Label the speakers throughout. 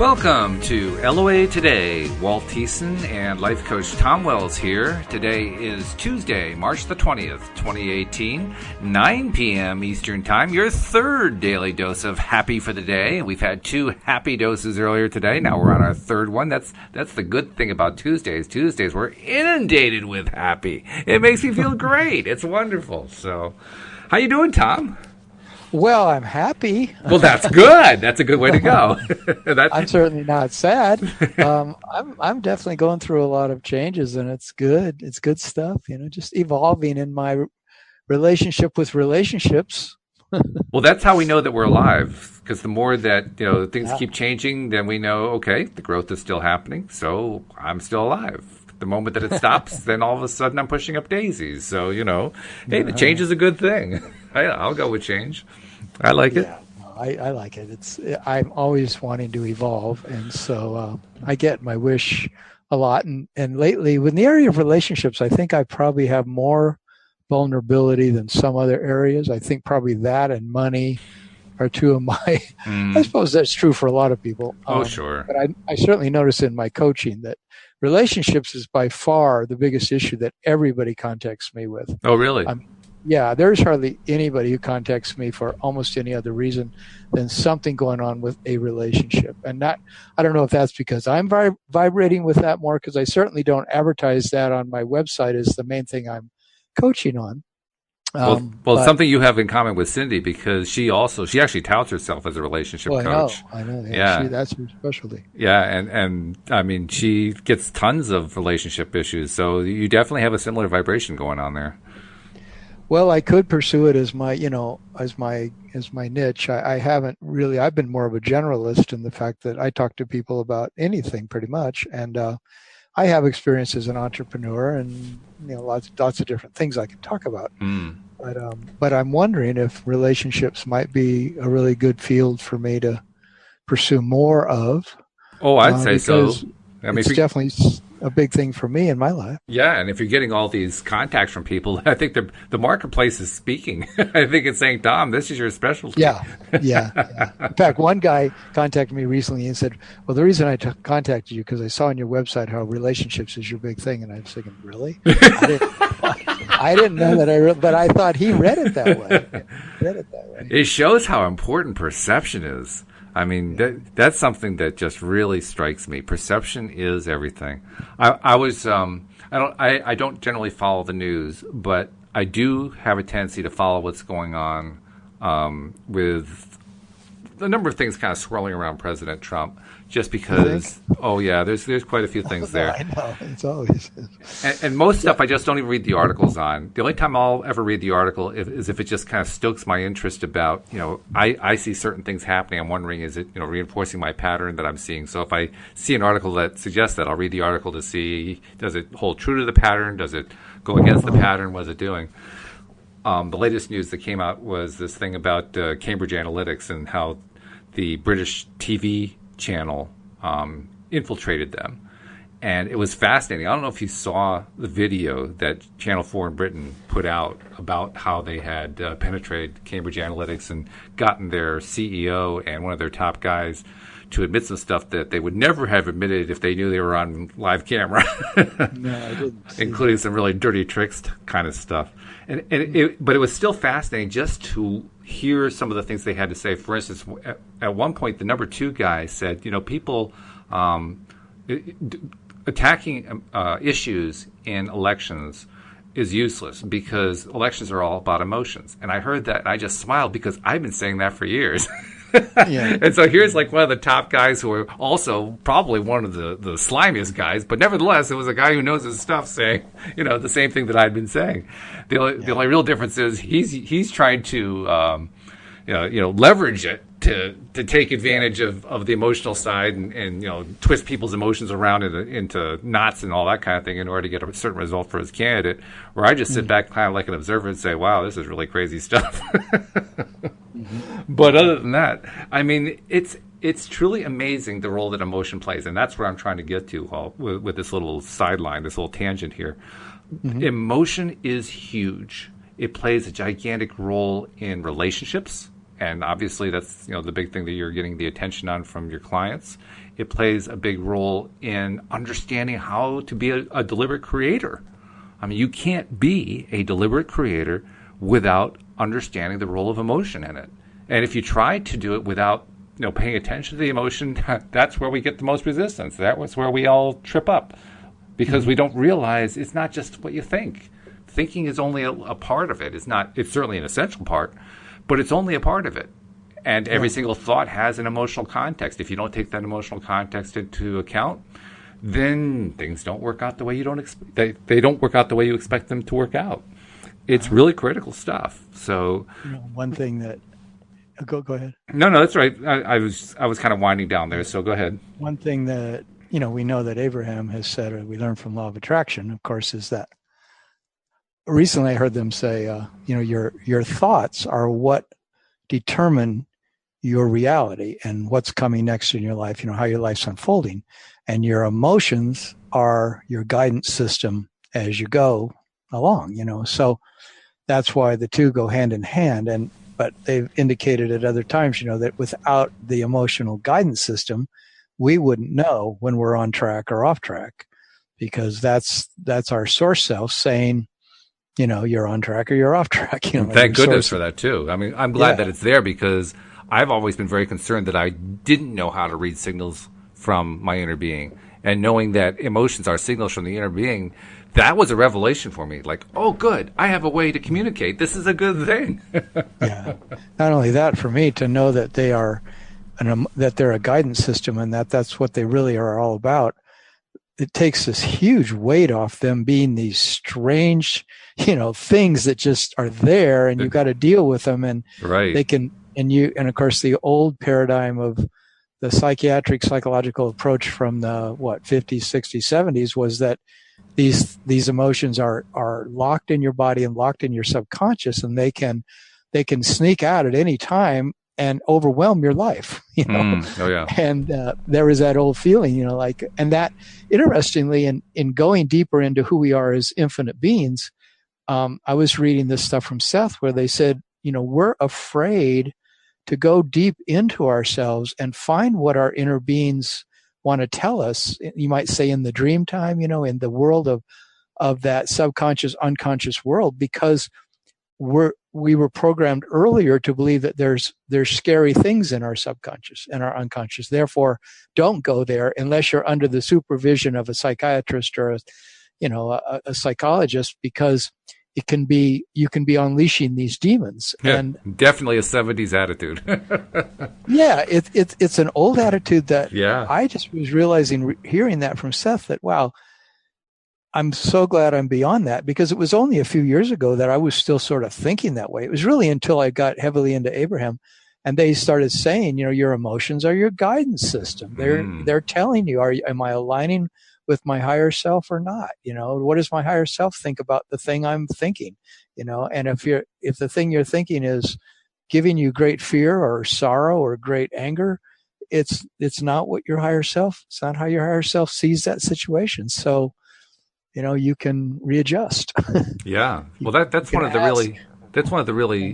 Speaker 1: Welcome to LOA Today. Walt Thiessen and life coach Tom Wells here. Today is Tuesday, March the 20th, 2018, 9 p.m. Eastern Time. Your third daily dose of happy for the day. We've had 2 happy doses earlier today. Now we're on our third one. That's the good thing about Tuesdays. Tuesdays, we're inundated with happy. It makes me feel great. It's wonderful. So, how you doing, Tom?
Speaker 2: Well, I'm happy.
Speaker 1: Well, that's good. That's a good way to go.
Speaker 2: I'm certainly not sad. I'm definitely going through a lot of changes, and it's good. It's good stuff, just evolving in my relationship with relationships.
Speaker 1: Well, that's how we know that we're alive, because the more that things keep changing, then we know, okay, the growth is still happening, so I'm still alive. The moment that it stops, then all of a sudden I'm pushing up daisies. So, hey, the change is a good thing. I'll go with change. I like it.
Speaker 2: Yeah, I like it. I'm always wanting to evolve, and so I get my wish a lot. And lately, in the area of relationships, I think I probably have more vulnerability than some other areas. I think probably that and money are two of my. I suppose that's true for a lot of people.
Speaker 1: Sure.
Speaker 2: But I certainly notice in my coaching that relationships is by far the biggest issue that everybody contacts me with.
Speaker 1: Oh, really?
Speaker 2: Yeah, there's hardly anybody who contacts me for almost any other reason than something going on with a relationship. And I don't know if that's because I'm vibrating with that more, because I certainly don't advertise that on my website as the main thing I'm coaching on.
Speaker 1: It's something you have in common with Cindy, because she actually touts herself as a relationship coach.
Speaker 2: I know. Yeah. That's her specialty.
Speaker 1: Yeah, and I mean, she gets tons of relationship issues, so you definitely have a similar vibration going on there.
Speaker 2: Well, I could pursue it as my niche. I haven't really. I've been more of a generalist in the fact that I talk to people about anything pretty much, and I have experience as an entrepreneur, and lots of different things I can talk about. But I'm wondering if relationships might be a really good field for me to pursue more of.
Speaker 1: Oh, I'd say so.
Speaker 2: I mean, it's definitely a big thing for me in my life.
Speaker 1: Yeah, and if you're getting all these contacts from people, I think the marketplace is speaking. I think it's saying, Tom, this is your specialty.
Speaker 2: Yeah. In fact, one guy contacted me recently and said, well, the reason I contacted you because I saw on your website how relationships is your big thing. And I was thinking, really? I didn't know that but I thought he read it that way.
Speaker 1: It shows how important perception is. I mean, that's something that just really strikes me. Perception is everything. I don't generally follow the news, but I do have a tendency to follow what's going on with a number of things kind of swirling around President Trump, just because, there's quite a few things there.
Speaker 2: I know, it's always.
Speaker 1: And most stuff I just don't even read the articles on. The only time I'll ever read the article is if it just kind of stokes my interest about, I see certain things happening. I'm wondering, is it, reinforcing my pattern that I'm seeing? So if I see an article that suggests that, I'll read the article to see, does it hold true to the pattern? Does it go against the pattern? What is it doing? The latest news that came out was this thing about Cambridge Analytics and how the British TV channel infiltrated them. And it was fascinating. I don't know if you saw the video that Channel 4 in Britain put out about how they had penetrated Cambridge Analytics and gotten their CEO and one of their top guys to admit some stuff that they would never have admitted if they knew they were on live camera.
Speaker 2: No, I didn't.
Speaker 1: Including some really dirty tricks kind of stuff. But it was still fascinating just to hear some of the things they had to say. For instance, at one point, the number 2 guy said, people attacking issues in elections is useless because elections are all about emotions. And I heard that, and I just smiled because I've been saying that for years.
Speaker 2: Yeah.
Speaker 1: And so here's like one of the top guys who are also probably one of the slimiest guys, but nevertheless, it was a guy who knows his stuff saying, the same thing that I'd been saying. The only real difference is he's trying to, leverage it to take advantage of the emotional side and twist people's emotions around into knots and all that kind of thing in order to get a certain result for his candidate. Where I just sit back kind of like an observer and say, wow, this is really crazy stuff. But other than that, I mean, it's truly amazing the role that emotion plays, and that's where I'm trying to get to with this little sideline, this little tangent here. Emotion is huge. It plays a gigantic role in relationships. And obviously that's, the big thing that you're getting the attention on from your clients. It plays a big role in understanding how to be a deliberate creator. I mean, you can't be a deliberate creator without understanding the role of emotion in it. And if you try to do it without, paying attention to the emotion, that's where we get the most resistance. That was where we all trip up, because we don't realize it's not just what you think. Thinking is only a part of it. It's certainly an essential part, but it's only a part of it. And every single thought has an emotional context. If you don't take that emotional context into account, then things don't work out the way they don't work out the way you expect them to work out. It's really critical stuff. So,
Speaker 2: one thing that go ahead.
Speaker 1: No, that's right. I was kind of winding down there. So go ahead.
Speaker 2: One thing that we know that Abraham has said, or we learned from law of attraction, of course, is that recently I heard them say, your thoughts are what determine your reality and what's coming next in your life, how your life's unfolding. And your emotions are your guidance system as you go along, So that's why the two go hand in hand. But they've indicated at other times, that without the emotional guidance system, we wouldn't know when we're on track or off track, because that's our source self saying, you're on track or you're off track.
Speaker 1: Thank goodness for that too. I mean, I'm glad that it's there, because I've always been very concerned that I didn't know how to read signals from my inner being. And knowing that emotions are signals from the inner being, that was a revelation for me. Like, oh, good, I have a way to communicate. This is a good thing.
Speaker 2: Yeah. Not only that, for me to know that they are that they're a guidance system and that's what they really are all about. It takes this huge weight off them being these strange, things that just are there, and you've got to deal with them, and they can. And of course, the old paradigm of the psychological approach from the 50s, 60s, 70s was that these emotions are locked in your body and locked in your subconscious, and they can sneak out at any time and overwhelm your life,
Speaker 1: Oh yeah.
Speaker 2: And there is that old feeling, and that, interestingly, in going deeper into who we are as infinite beings, I was reading this stuff from Seth where they said, we're afraid to go deep into ourselves and find what our inner beings want to tell us. You might say in the dream time, in the world of that subconscious, unconscious world, because we were programmed earlier to believe that there's scary things in our subconscious and our unconscious. Therefore, don't go there unless you're under the supervision of a psychiatrist or a psychologist, because you can be unleashing these demons.
Speaker 1: Yeah,
Speaker 2: and
Speaker 1: definitely a 70s attitude.
Speaker 2: Yeah, it's an old attitude that I just was realizing, hearing that from Seth, that wow, I'm so glad I'm beyond that, because it was only a few years ago that I was still sort of thinking that way. It was really until I got heavily into Abraham and they started saying, your emotions are your guidance system. They're telling you, am I aligning with my higher self or not? What does my higher self think about the thing I'm thinking? And if the thing you're thinking is giving you great fear or sorrow or great anger, it's not what your higher self, it's not how your higher self sees that situation. So, you can readjust.
Speaker 1: Yeah. Well, that's one of the really,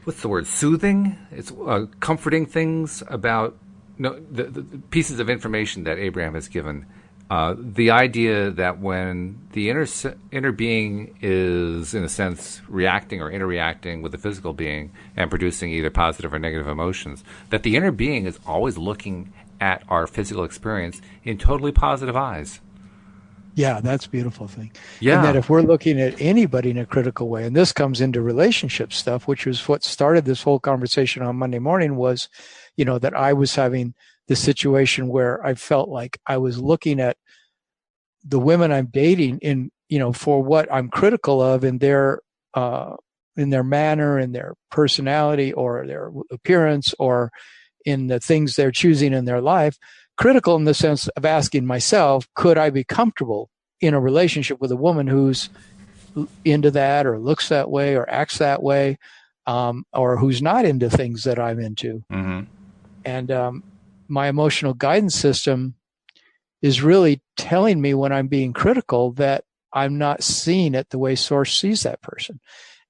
Speaker 1: what's the word? Soothing. It's comforting things about the pieces of information that Abraham has given. The idea that when the inner being is, in a sense, reacting or interacting with the physical being and producing either positive or negative emotions, that the inner being is always looking at our physical experience in totally positive eyes.
Speaker 2: Yeah, that's a beautiful thing.
Speaker 1: Yeah.
Speaker 2: And that if we're looking at anybody in a critical way, and this comes into relationship stuff, which was what started this whole conversation on Monday morning, was, that I was having this situation where I felt like I was looking at the women I'm dating in, for what I'm critical of in their manner, in their personality, or their appearance, or in the things they're choosing in their life. Critical in the sense of asking myself, could I be comfortable in a relationship with a woman who's into that or looks that way or acts that way, or who's not into things that I'm into?
Speaker 1: Mm-hmm.
Speaker 2: And my emotional guidance system is really telling me when I'm being critical that I'm not seeing it the way Source sees that person.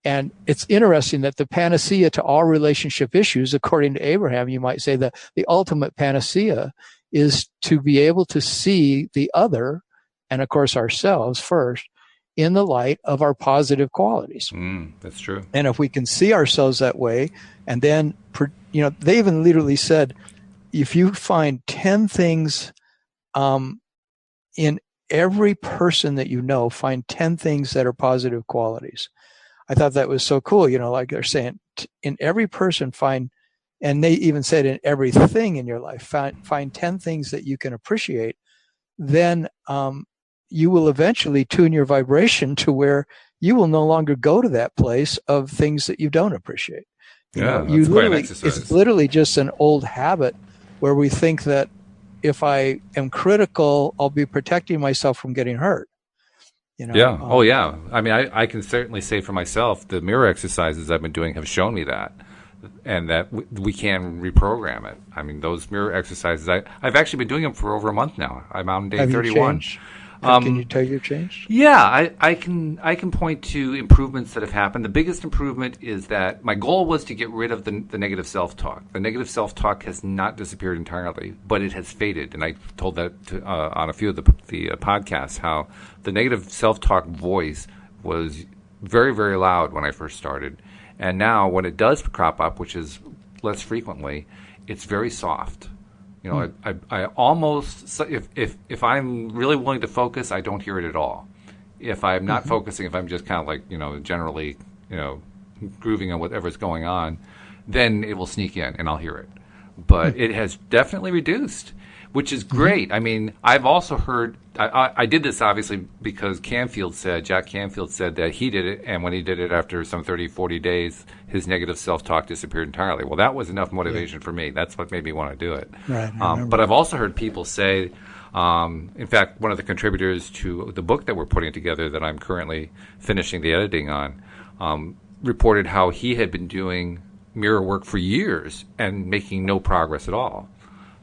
Speaker 2: And it's interesting that the panacea to all relationship issues, according to Abraham, you might say that the ultimate panacea is to be able to see the other, and of course ourselves first, in the light of our positive qualities.
Speaker 1: That's true.
Speaker 2: And if we can see ourselves that way, and then, they even literally said, if you find 10 things in every person that you know, find 10 things that are positive qualities. I thought that was so cool. Like they're saying, in every person find, and they even said in everything in your life, find 10 things that you can appreciate. Then you will eventually tune your vibration to where you will no longer go to that place of things that you don't appreciate.
Speaker 1: That's quite an exercise.
Speaker 2: It's literally just an old habit where we think that if I am critical, I'll be protecting myself from getting hurt.
Speaker 1: Yeah. Oh, yeah. I mean, I can certainly say for myself, the mirror exercises I've been doing have shown me that, and that we can reprogram it. I mean, those mirror exercises, I've actually been doing them for over a month now. I'm on day 31.
Speaker 2: Can you tell you've changed?
Speaker 1: Yeah, I can point to improvements that have happened. The biggest improvement is that my goal was to get rid of the negative self-talk. The negative self-talk has not disappeared entirely, but it has faded. And I told that on a few of the podcasts, how the negative self-talk voice was very, very loud when I first started. And now when it does crop up, which is less frequently, it's very soft. I almost, if I'm really willing to focus, I don't hear it at all. If I'm not focusing, if I'm just kind of like, generally, grooving on whatever's going on, then it will sneak in and I'll hear it. But it has definitely reduced, which is great. I mean, I've also heard, I did this obviously because Jack Canfield said that he did it, and when he did it after some 30, 40 days, his negative self-talk disappeared entirely. Well, that was enough motivation for me. That's what made me want to do it.
Speaker 2: Right,
Speaker 1: but I've also heard people say, in fact, one of the contributors to the book that we're putting together that I'm currently finishing the editing on, reported how he had been doing mirror work for years and making no progress at all.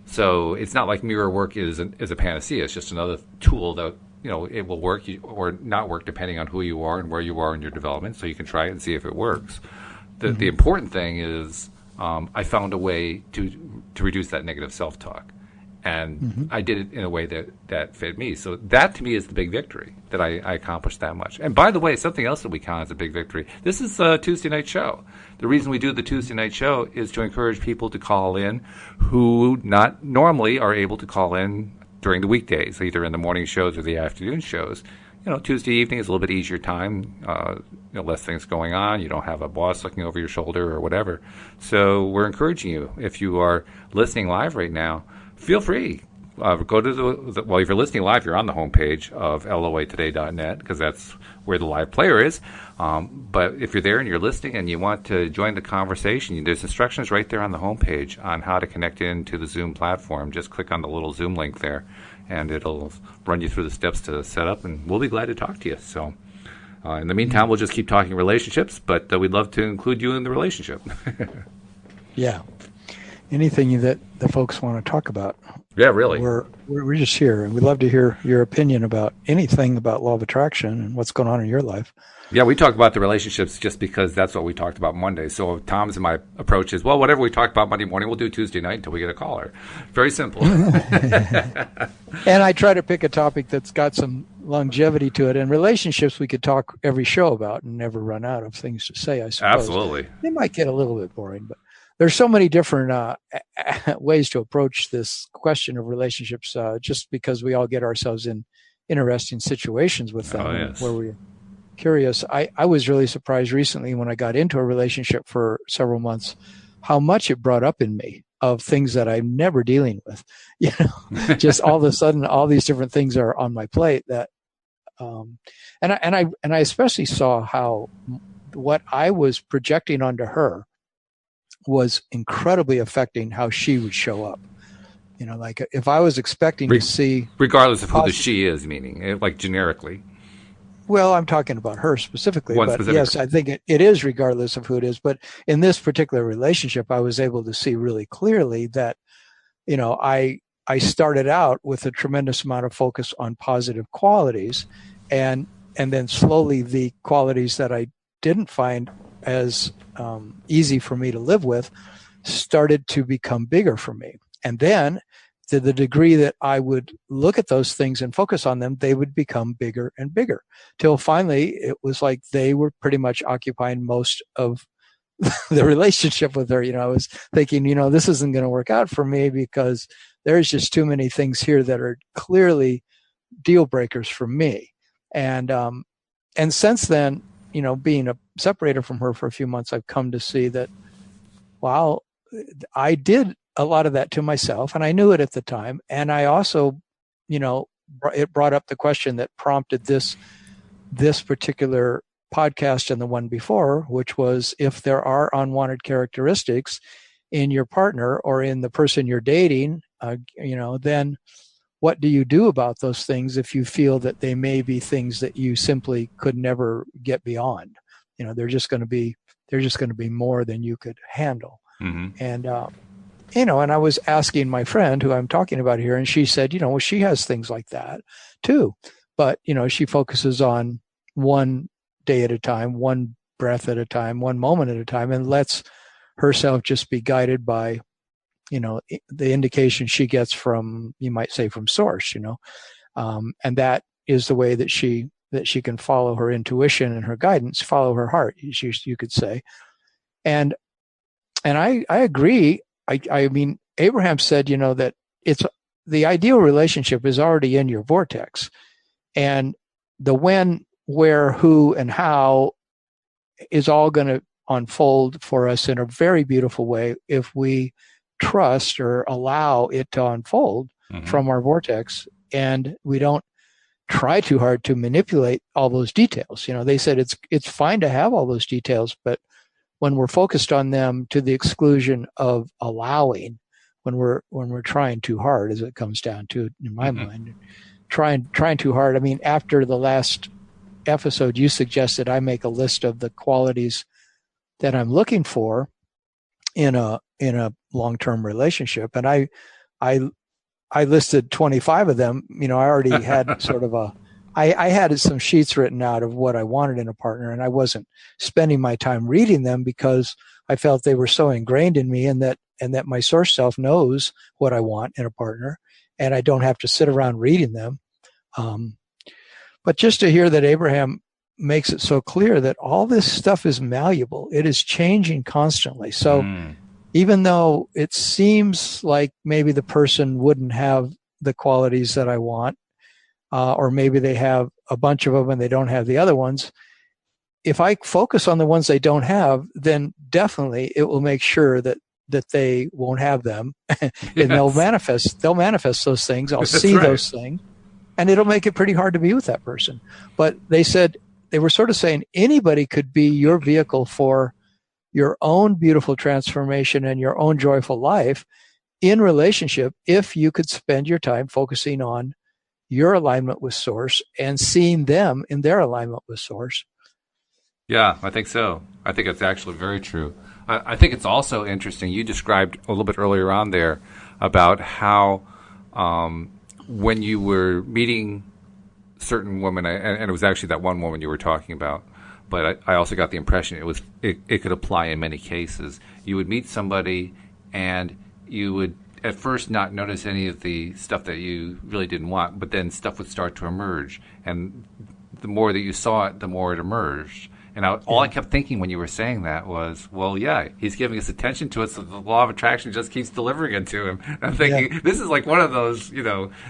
Speaker 1: So it's not like mirror work is a panacea. It's just another tool that, it will work or not work depending on who you are and where you are in your development. So you can try it and see if it works. The important thing is I found a way to reduce that negative self-talk. And I did it in a way that fit me. So that, to me, is the big victory, that I accomplished that much. And by the way, something else that we count as a big victory, this is a Tuesday night show. The reason we do the Tuesday night show is to encourage people to call in who not normally are able to call in during the weekdays, either in the morning shows or the afternoon shows. Tuesday evening is a little bit easier time, less things going on. You don't have a boss looking over your shoulder or whatever. So we're encouraging you, if you are listening live right now, feel free. Go to if you're listening live, you're on the homepage of loatoday.net because that's where the live player is. But if you're there and you're listening and you want to join the conversation, there's instructions right there on the homepage on how to connect into the Zoom platform. Just click on the little Zoom link there, and it'll run you through the steps to set up, and we'll be glad to talk to you. So in the meantime, we'll just keep talking relationships, but we'd love to include you in the relationship.
Speaker 2: Yeah. Anything that the folks want to talk about.
Speaker 1: Yeah, really.
Speaker 2: We're just here, and we'd love to hear your opinion about anything about law of attraction and what's going on in your life.
Speaker 1: Yeah, we talk about the relationships just because that's what we talked about Monday. So Tom's and my approach is, well, whatever we talked about Monday morning, we'll do Tuesday night until we get a caller. Very simple.
Speaker 2: And I try to pick a topic that's got some longevity to it. And relationships we could talk every show about and never run out of things to say, I suppose.
Speaker 1: Absolutely.
Speaker 2: They might get a little bit boring, but there's so many different ways to approach this question of relationships just because we all get ourselves in interesting situations with them where we're curious. I was really surprised recently when I got into a relationship for several months how much it brought up in me of things that I'm never dealing with. Just all of a sudden, all these different things are on my plate that, and I especially saw how what I was projecting onto her was incredibly affecting how she would show up. Like if I was expecting to see...
Speaker 1: Regardless of who the she is, meaning, like generically.
Speaker 2: Well, I'm talking about her specifically. Yes, I think it is regardless of who it is. But in this particular relationship, I was able to see really clearly that, I started out with a tremendous amount of focus on positive qualities and then slowly the qualities that I didn't find as easy for me to live with started to become bigger for me. And then to the degree that I would look at those things and focus on them, they would become bigger and bigger till finally it was like they were pretty much occupying most of the relationship with her. I was thinking, this isn't going to work out for me because there's just too many things here that are clearly deal breakers for me. And since then, being separated from her for a few months, I've come to see that, wow, I did a lot of that to myself, and I knew it at the time. And I also, it brought up the question that prompted this particular podcast and the one before, which was, if there are unwanted characteristics in your partner or in the person you're dating, then what do you do about those things if you feel that they may be things that you simply could never get beyond? They're just going to be more than you could handle. Mm-hmm. And and I was asking my friend who I'm talking about here, and she said, well, she has things like that too, but she focuses on one day at a time, one breath at a time, one moment at a time, and lets herself just be guided by the indication she gets from, you might say, from source, and that is the way that she can follow her intuition and her guidance, follow her heart, you could say. And I agree. I mean, Abraham said, that it's the ideal relationship is already in your vortex, and the when, where, who, and how is all going to unfold for us in a very beautiful way if we trust or allow it to unfold from our vortex, and we don't try too hard to manipulate all those details. They said it's fine to have all those details, but when we're focused on them to the exclusion of allowing, when we're trying too hard, as it comes down to, in my mind, trying too hard. I mean, after the last episode, you suggested I make a list of the qualities that I'm looking for in a long-term relationship, and I listed 25 of them. I already had sort of I had some sheets written out of what I wanted in a partner, and I wasn't spending my time reading them because I felt they were so ingrained in me, and that my source self knows what I want in a partner, and I don't have to sit around reading them. But just to hear that Abraham makes it so clear that all this stuff is malleable, it is changing constantly. So even though it seems like maybe the person wouldn't have the qualities that I want, or maybe they have a bunch of them and they don't have the other ones, if I focus on the ones they don't have, then definitely it will make sure that they won't have them. And they'll manifest those things. I'll see those things, and it'll make it pretty hard to be with that person. But they were sort of saying anybody could be your vehicle for your own beautiful transformation and your own joyful life in relationship if you could spend your time focusing on your alignment with source and seeing them in their alignment with source.
Speaker 1: Yeah, I think so. I think it's actually very true. I think it's also interesting. You described a little bit earlier on there about how when you were meeting certain women, and it was actually that one woman you were talking about, but I also got the impression it could apply in many cases. You would meet somebody and you would at first not notice any of the stuff that you really didn't want, but then stuff would start to emerge. And the more that you saw it, the more it emerged. And all I kept thinking when you were saying that was, well, yeah, he's giving us attention to it, so the law of attraction just keeps delivering it to him. And I'm thinking, this is like one of those,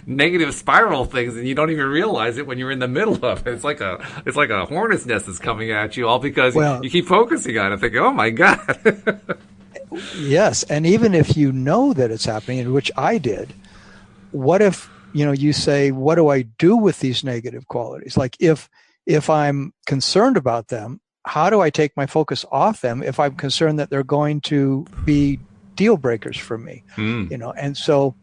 Speaker 1: negative spiral things, and you don't even realize it when you're in the middle of it. It's like a hornet's nest that's coming at you, all because you keep focusing on it, thinking, oh my God.
Speaker 2: Yes, and even if you know that it's happening, which I did, what if, you say, what do I do with these negative qualities? Like if I'm concerned about them, how do I take my focus off them if I'm concerned that they're going to be deal breakers for me? And so,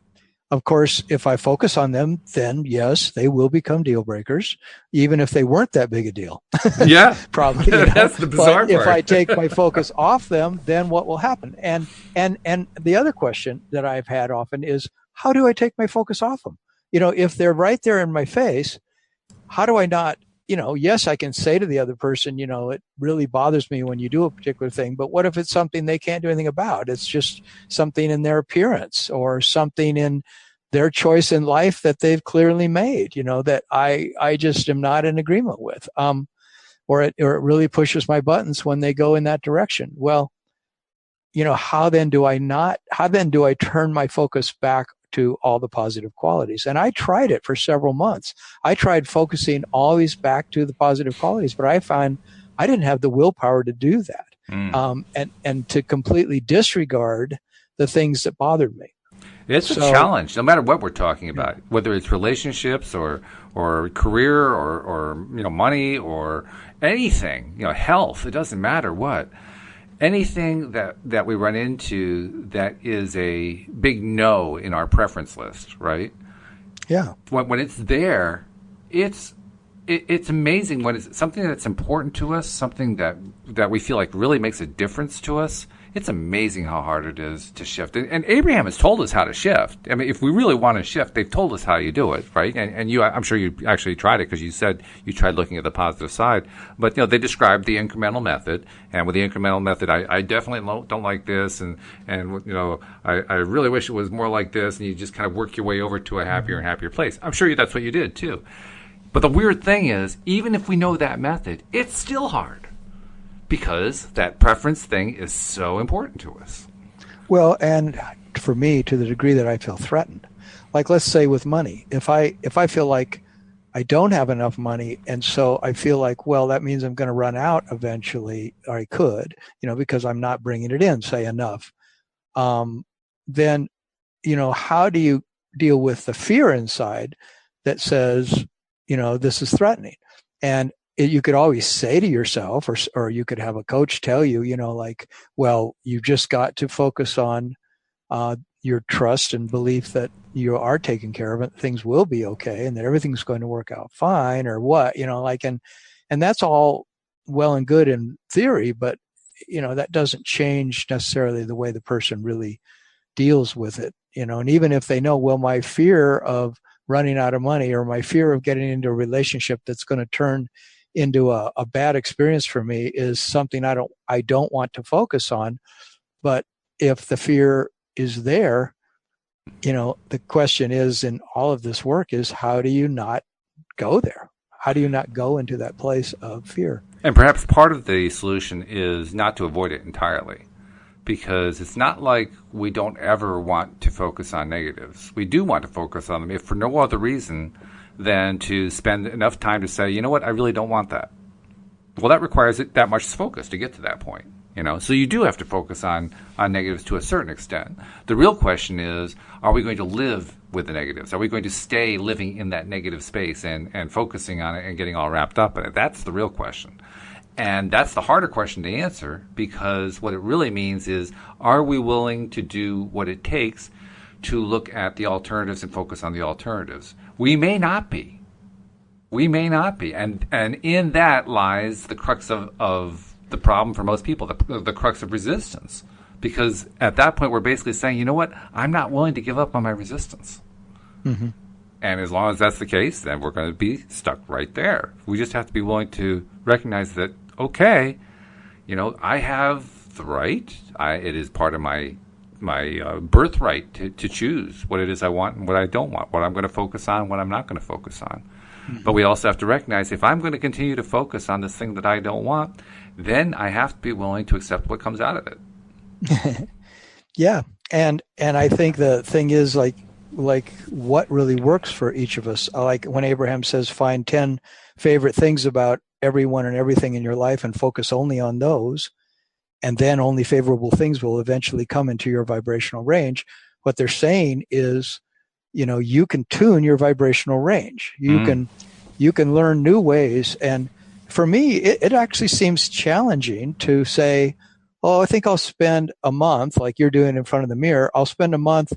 Speaker 2: of course, if I focus on them, then yes, they will become deal breakers, even if they weren't that big a deal.
Speaker 1: Yeah,
Speaker 2: probably.
Speaker 1: That's the bizarre part.
Speaker 2: If I take my focus off them, then what will happen? And the other question that I've had often is, how do I take my focus off them? If they're right there in my face, how do I not yes, I can say to the other person, it really bothers me when you do a particular thing, but what if it's something they can't do anything about? It's just something in their appearance or something in their choice in life that they've clearly made, that I just am not in agreement with. Or it really pushes my buttons when they go in that direction. Well, how then do I turn my focus back to all the positive qualities? And I tried it for several months. I tried focusing always back to the positive qualities, but I found I didn't have the willpower to do that. And to completely disregard the things that bothered me.
Speaker 1: It's a challenge, no matter what we're talking about, whether it's relationships or career or money or anything, health. It doesn't matter what. Anything that we run into that is a big no in our preference list, right?
Speaker 2: Yeah.
Speaker 1: When it's there, it's amazing when it's something that's important to us, something that we feel like really makes a difference to us. It's amazing how hard it is to shift. And Abraham has told us how to shift. I mean, if we really want to shift, they've told us how you do it, right? And you, I'm sure you actually tried it because you said you tried looking at the positive side. But, they described the incremental method. And with the incremental method, I definitely don't like this. And I really wish it was more like this. And you just kind of work your way over to a happier and happier place. I'm sure that's what you did, too. But the weird thing is, even if we know that method, it's still hard. Because that preference thing is so important to us.
Speaker 2: Well, and for me, to the degree that I feel threatened, like let's say with money, if I feel like I don't have enough money, and so I feel like, well, that means I'm going to run out eventually, or I could, because I'm not bringing it in, say enough. Then, how do you deal with the fear inside that says, this is threatening? And you could always say to yourself, or you could have a coach tell you, well, you've just got to focus on your trust and belief that you are taken care of and things will be okay and that everything's going to work out fine or what, and that's all well and good in theory, but, that doesn't change necessarily the way the person really deals with it, and even if they know, well, my fear of running out of money or my fear of getting into a relationship that's going to turn into a bad experience for me is something I don't want to focus on. But if the fear is there, the question is in all of this work is, how do you not go there? How do you not go into that place of fear?
Speaker 1: And perhaps part of the solution is not to avoid it entirely, because it's not like we don't ever want to focus on negatives. We do want to focus on them, if for no other reason than to spend enough time to say, you know what, I really don't want that. Well, that requires that much focus to get to that point. So you do have to focus on negatives to a certain extent. The real question is, are we going to live with the negatives? Are we going to stay living in that negative space and focusing on it and getting all wrapped up in it? That's the real question. And that's the harder question to answer, because what it really means is, are we willing to do what it takes to look at the alternatives and focus on the alternatives? We may not be. And in that lies the crux of the problem for most people, the crux of resistance. Because at that point, we're basically saying, you know what, I'm not willing to give up on my resistance. Mm-hmm. And as long as that's the case, then we're going to be stuck right there. We just have to be willing to recognize that, okay, I have the right. It is part of my birthright to choose what it is I want and what I don't want, what I'm going to focus on, what I'm not going to focus on. Mm-hmm. But we also have to recognize, if I'm going to continue to focus on this thing that I don't want, then I have to be willing to accept what comes out of it.
Speaker 2: Yeah. And I think the thing is, like what really works for each of us. Like when Abraham says, find 10 favorite things about everyone and everything in your life and focus only on those. And then only favorable things will eventually come into your vibrational range. What they're saying is, you can tune your vibrational range. You can learn new ways. And for me, it actually seems challenging to say, oh, I think I'll spend a month, like you're doing in front of the mirror. I'll spend a month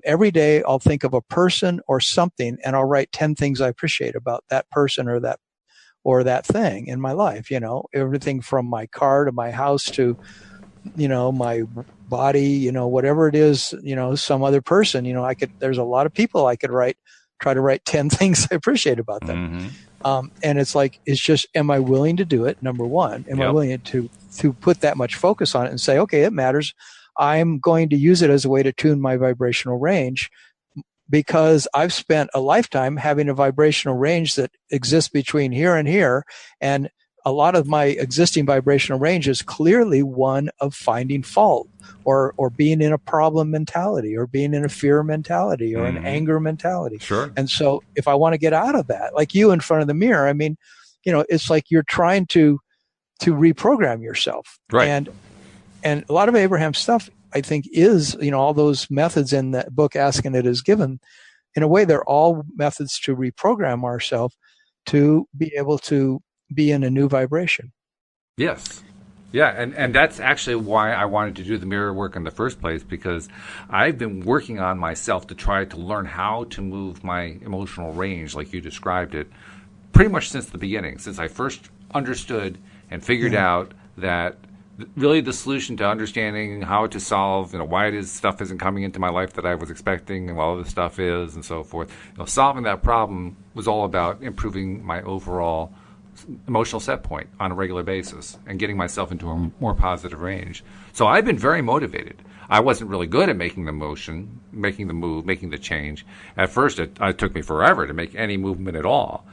Speaker 2: every day. I'll think of a person or something, and I'll write 10 things I appreciate about that person or that thing in my life. Everything from my car to my house to, my body, whatever it is, some other person, there's a lot of people I could try to write 10 things I appreciate about them. And it's like, it's just, am I willing to do it? Number one, am I willing to put that much focus on it and say, okay, it matters. I'm going to use it as a way to tune my vibrational range, because I've spent a lifetime having a vibrational range that exists between here and here. And a lot of my existing vibrational range is clearly one of finding fault, or being in a problem mentality, or being in a fear mentality, or an anger mentality.
Speaker 1: Sure.
Speaker 2: And so if I want to get out of that, like you in front of the mirror, I mean, it's like you're trying to reprogram yourself.
Speaker 1: Right.
Speaker 2: And a lot of Abraham's stuff, I think, is, all those methods in that book, Asking It Is Given, in a way, they're all methods to reprogram ourselves to be able to be in a new vibration.
Speaker 1: Yes. Yeah, and that's actually why I wanted to do the mirror work in the first place, because I've been working on myself to try to learn how to move my emotional range, like you described it, pretty much since the beginning, since I first understood and figured out that really the solution to understanding how to solve, why it is stuff isn't coming into my life that I was expecting and while other stuff is and so forth. Solving that problem was all about improving my overall emotional set point on a regular basis and getting myself into a more positive range. So I've been very motivated. I wasn't really good at making the motion, making the move, making the change. At first, it took me forever to make any movement at all.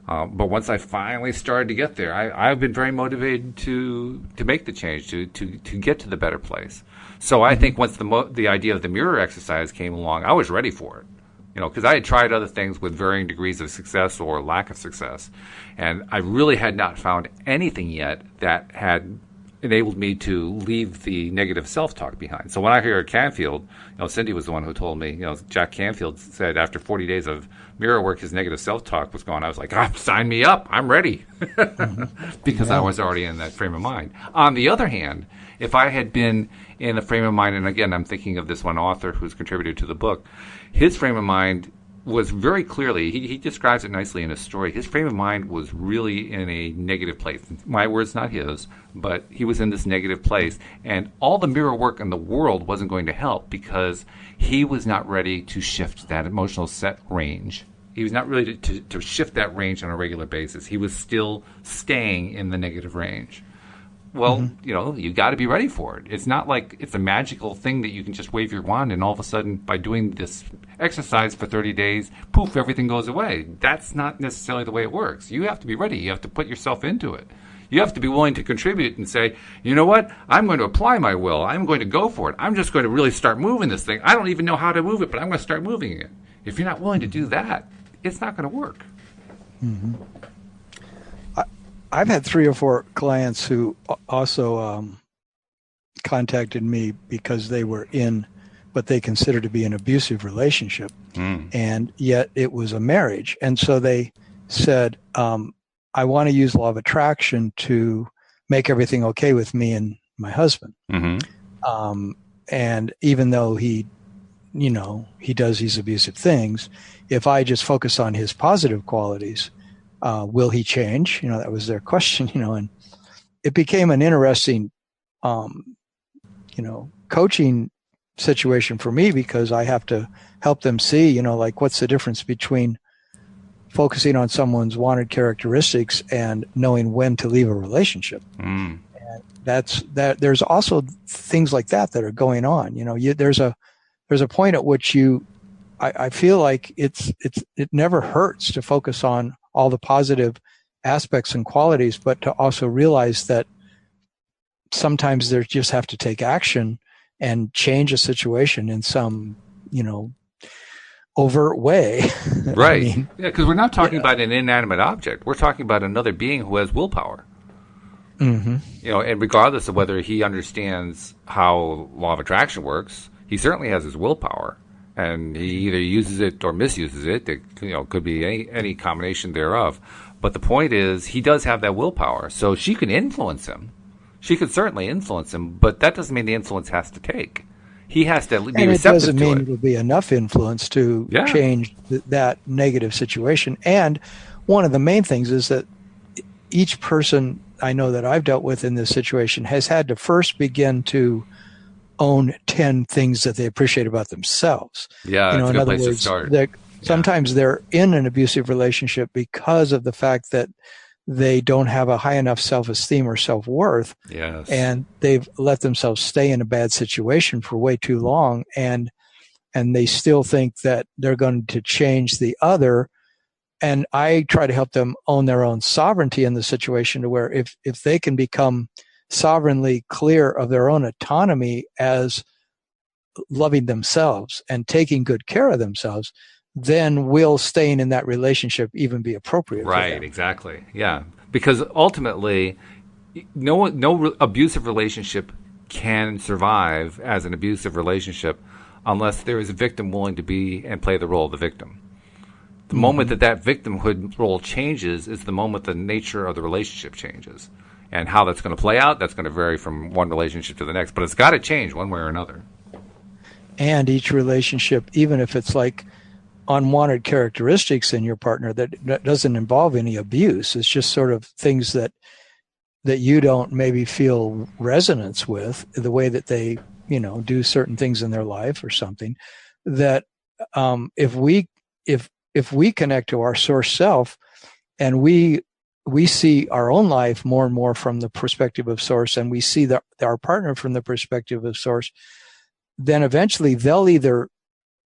Speaker 1: But once I finally started to get there, I've been very motivated to make the change, to get to the better place. So I think once the idea of the mirror exercise came along, I was ready for it. Because I had tried other things with varying degrees of success or lack of success. And I really had not found anything yet that had enabled me to leave the negative self-talk behind. So when I hear Canfield, Cindy was the one who told me, Jack Canfield said after 40 days of mirror work, his negative self-talk was gone. I was like, sign me up. I'm ready. Because I was already in that frame of mind. On the other hand, if I had been in a frame of mind, and again, I'm thinking of this one author who's contributed to the book, his frame of mind was very clearly, he describes it nicely in his story, his frame of mind was really in a negative place. My words, not his, but he was in this negative place. And all the mirror work in the world wasn't going to help because he was not ready to shift that emotional set range. He was not ready to shift that range on a regular basis. He was still staying in the negative range. Well, you got to be ready for it. It's not like it's a magical thing that you can just wave your wand and all of a sudden by doing this exercise for 30 days, poof, everything goes away. That's not necessarily the way it works. You have to be ready. You have to put yourself into it. You have to be willing to contribute and say, you know what? I'm going to apply my will. I'm going to go for it. I'm just going to really start moving this thing. I don't even know how to move it, but I'm going to start moving it. If you're not willing to do that, it's not going to work.
Speaker 2: Mm-hmm. I've had 3 or 4 clients who also contacted me because they were in what they consider to be an abusive relationship, and yet it was a marriage. And so they said, I want to use law of attraction to make everything okay with me and my husband. Mm-hmm. And even though he does these abusive things, if I just focus on his positive qualities, will he change? That was their question, and it became an interesting, coaching situation for me because I have to help them see, like what's the difference between focusing on someone's wanted characteristics and knowing when to leave a relationship. And there's also things like that are going on. There's a point at which I feel like it never hurts to focus on all the positive aspects and qualities, but to also realize that sometimes they just have to take action and change a situation in some, overt way.
Speaker 1: Right. Because we're not talking about an inanimate object. We're talking about another being who has willpower. Mm-hmm. And regardless of whether he understands how law of attraction works, he certainly has his willpower. And he either uses it or misuses it. It could be any combination thereof. But the point is, he does have that willpower. So she can influence him. She could certainly influence him, but that doesn't mean the influence has to take. He has to be receptive to it. And it doesn't mean
Speaker 2: it'll be enough influence to change that negative situation. And one of the main things is that each person I know that I've dealt with in this situation has had to first begin to own 10 things that they appreciate about themselves.
Speaker 1: Yeah,
Speaker 2: in other words, Sometimes they're in an abusive relationship because of the fact that they don't have a high enough self-esteem or self-worth.
Speaker 1: Yes.
Speaker 2: And they've let themselves stay in a bad situation for way too long. And they still think that they're going to change the other. And I try to help them own their own sovereignty in the situation, to where if they can become sovereignly clear of their own autonomy as loving themselves and taking good care of themselves, then will staying in that relationship even be appropriate for them.
Speaker 1: Right, exactly. Yeah. Because ultimately, no abusive relationship can survive as an abusive relationship unless there is a victim willing to be and play the role of the victim. The moment that victimhood role changes is the moment the nature of the relationship changes. And how that's going to play out, that's going to vary from one relationship to the next. But it's got to change one way or another.
Speaker 2: And each relationship, even if it's like unwanted characteristics in your partner that doesn't involve any abuse, it's just sort of things that you don't maybe feel resonance with, the way that they, do certain things in their life or something, that if we connect to our source self, and we see our own life more and more from the perspective of source, and we see our partner from the perspective of source, then eventually the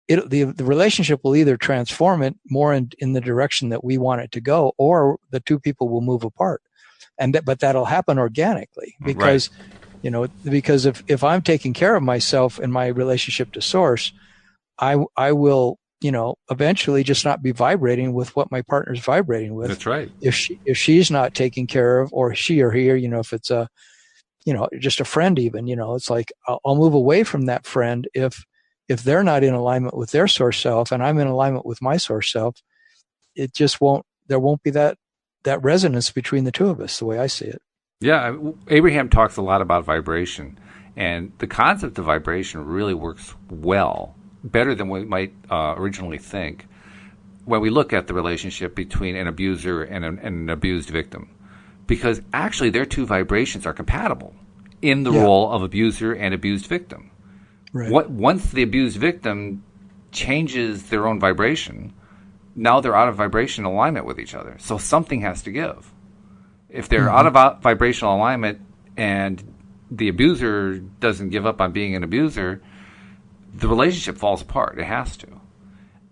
Speaker 2: relationship will either transform it more in the direction that we want it to go, or the two people will move apart. But that'll happen organically, because
Speaker 1: right.
Speaker 2: Because if I'm taking care of myself in my relationship to source, I will eventually just not be vibrating with what my partner's vibrating with.
Speaker 1: That's right.
Speaker 2: If she's not taken care of, or she or he, or if it's just a friend even, it's like I'll move away from that friend if they're not in alignment with their source self and I'm in alignment with my source self. It just there won't be that resonance between the two of us, the way I see it.
Speaker 1: Yeah, Abraham talks a lot about vibration, and the concept of vibration really works well, better than we might originally think, when we look at the relationship between an abuser and an abused victim. Because actually their two vibrations are compatible in the role of abuser and abused victim.
Speaker 2: Right.
Speaker 1: Once the abused victim changes their own vibration, now they're out of vibration alignment with each other. So something has to give. If they're out of vibrational alignment and the abuser doesn't give up on being an abuser, the relationship falls apart. It has to.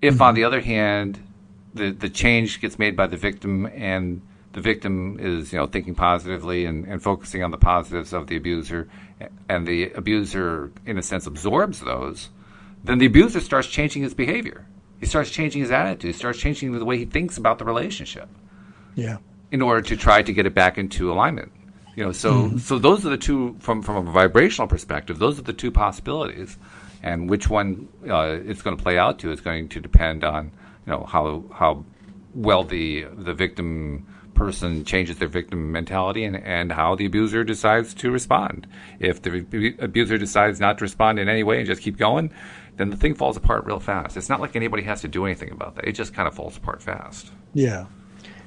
Speaker 1: If, on the other hand, the change gets made by the victim, and the victim is thinking positively and focusing on the positives of the abuser, and the abuser, in a sense, absorbs those, then the abuser starts changing his behavior. He starts changing his attitude. He starts changing the way he thinks about the relationship.
Speaker 2: Yeah.
Speaker 1: In order to try to get it back into alignment. So those are the two, from a vibrational perspective, those are the two possibilities. And which one it's going to play out to is going to depend on how well the victim person changes their victim mentality, and how the abuser decides to respond. If the abuser decides not to respond in any way and just keep going, then the thing falls apart real fast. It's not like anybody has to do anything about that. It just kind of falls apart fast.
Speaker 2: Yeah.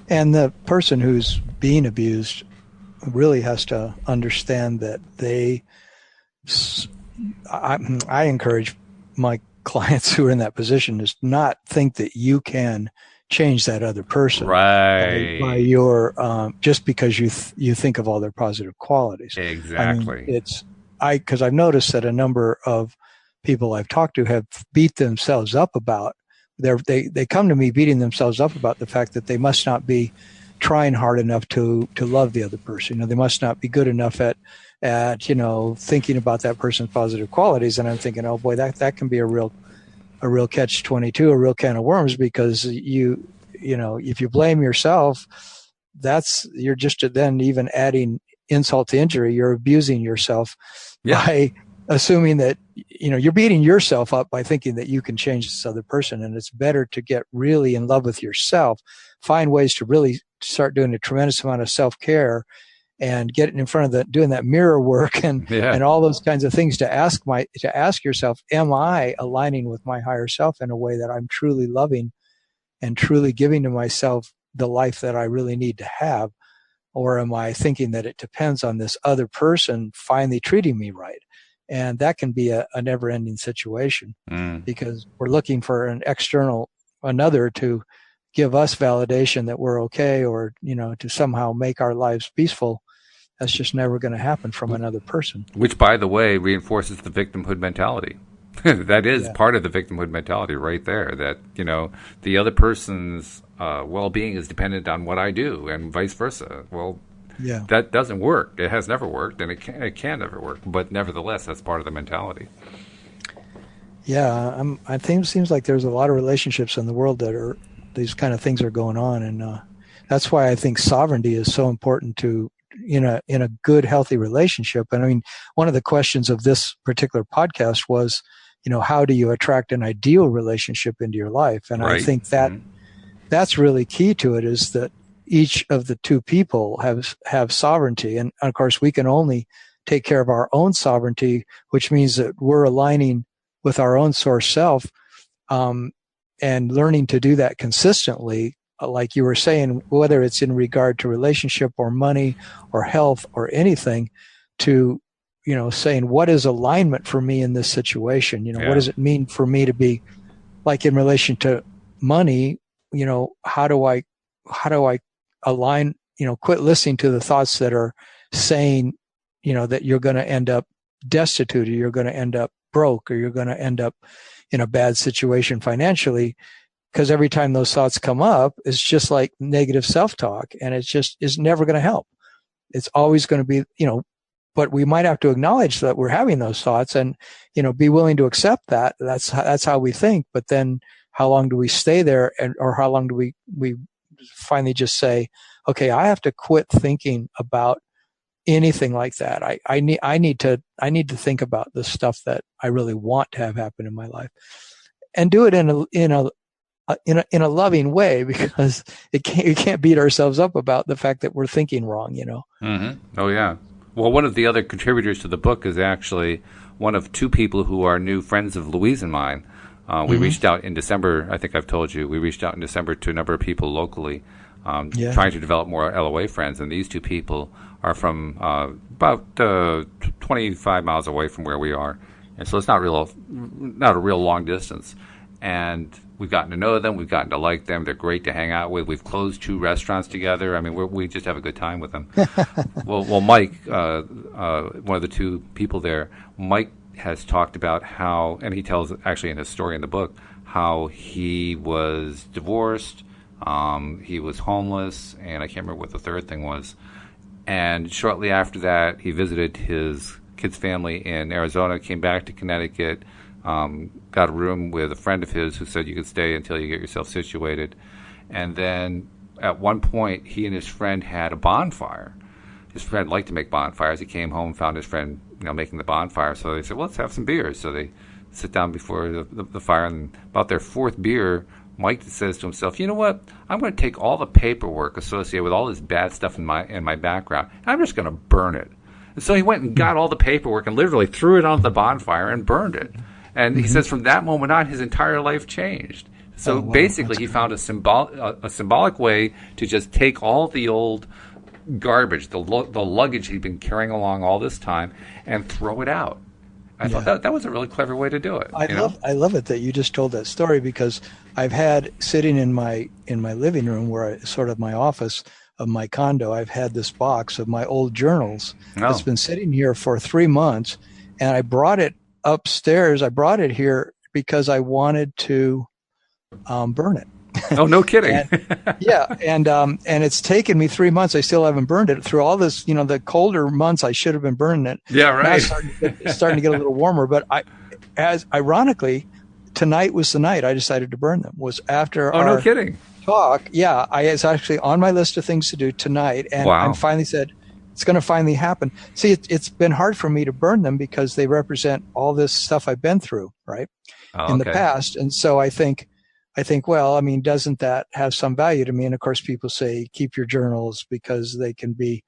Speaker 2: And the person who's being abused really has to understand that I encourage my clients who are in that position is not think that you can change that other person,
Speaker 1: right?
Speaker 2: By your just because you think of all their positive qualities.
Speaker 1: Exactly.
Speaker 2: Because I've noticed that a number of people I've talked to have beat themselves up about. They come to me beating themselves up about the fact that they must not be trying hard enough to love the other person. They must not be good enough at thinking about that person's positive qualities. And I'm thinking, oh boy, that can be a real catch-22, a real can of worms, because if you blame yourself, you're just then even adding insult to injury. You're abusing yourself by assuming that you're beating yourself up by thinking that you can change this other person. And it's better to get really in love with yourself, find ways to really start doing a tremendous amount of self-care, and get in front of doing that mirror work and all those kinds of things to ask yourself, am I aligning with my higher self in a way that I'm truly loving and truly giving to myself the life that I really need to have? Or am I thinking that it depends on this other person finally treating me right? And that can be a never-ending situation, because we're looking for an external another to give us validation that we're okay, or, to somehow make our lives peaceful. That's just never going to happen from another person.
Speaker 1: Which, by the way, reinforces the victimhood mentality. That is part of the victimhood mentality right there, that, the other person's well-being is dependent on what I do, and vice versa. Well, that doesn't work. It has never worked, and it can never work. But nevertheless, that's part of the mentality.
Speaker 2: Yeah, I think it seems like there's a lot of relationships in the world that are, these kind of things are going on, and that's why I think sovereignty is so important to in a good, healthy relationship. And I mean, one of the questions of this particular podcast was, how do you attract an ideal relationship into your life? And right. I think that that's really key to it, is that each of the two people have sovereignty, and of course we can only take care of our own sovereignty, which means that we're aligning with our own source self, and learning to do that consistently, like you were saying, whether it's in regard to relationship or money or health or anything, to, saying what is alignment for me in this situation? What does it mean for me to be, like in relation to money, how do I align, quit listening to the thoughts that are saying, that you're going to end up destitute, or you're going to end up broke, or you're going to end up in a bad situation financially, because every time those thoughts come up, it's just like negative self-talk, and it just is never going to help. It's always going to be, but we might have to acknowledge that we're having those thoughts, and, be willing to accept that. That's how we think. But then how long do we stay there, or how long do we finally just say, okay, I have to quit thinking about anything like that. I need to think about the stuff that I really want to have happen in my life, and do it in a loving way, because we can't beat ourselves up about the fact that we're thinking wrong.
Speaker 1: Mm-hmm. Oh yeah. Well, one of the other contributors to the book is actually one of two people who are new friends of Louise and mine. We reached out in December. I think I've told you, we reached out in December to a number of people locally, trying to develop more LOA friends. And these two people are from about 25 miles away from where we are. And so it's not a real long distance. And we've gotten to know them. We've gotten to like them. They're great to hang out with. We've closed 2 restaurants together. I mean, we just have a good time with them. Well, Mike, one of the two people there, Mike has talked about how, and he tells actually in his story in the book, how he was divorced, he was homeless, and I can't remember what the third thing was. And shortly after that, he visited his kid's family in Arizona, came back to Connecticut, got a room with a friend of his who said you could stay until you get yourself situated. And then at one point, he and his friend had a bonfire. His friend liked to make bonfires. He came home, found his friend, making the bonfire. So they said, well, let's have some beers. So they sit down before the fire, and about their 4th beer, Mike says to himself, you know what? I'm going to take all the paperwork associated with all this bad stuff in my background, and I'm just going to burn it. And so he went and got all the paperwork and literally threw it onto the bonfire and burned it. And he says from that moment on, his entire life changed. So basically, he found a symbolic way to just take all the old garbage, the luggage he'd been carrying along all this time, and throw it out. I thought that was a really clever way to do it.
Speaker 2: I love it that you just told that story, because I've had, sitting in my living room, where sort of my office of my condo, I've had this box of my old journals. It's been sitting here for 3 months, and I brought it upstairs. I brought it here because I wanted to burn it.
Speaker 1: Oh, no kidding.
Speaker 2: and it's taken me 3 months. I still haven't burned it through all this. The colder months, I should have been burning it.
Speaker 1: Yeah, right.
Speaker 2: It's starting to get a little warmer. But ironically, tonight was the night I decided to burn them. Was after our
Speaker 1: no kidding.
Speaker 2: talk. Yeah, it's actually on my list of things to do tonight, and I finally said it's going to finally happen. See, it's been hard for me to burn them because they represent all this stuff I've been through, right, in the past, and so I think, well, I mean, doesn't that have some value to me? And of course, people say keep your journals because they can be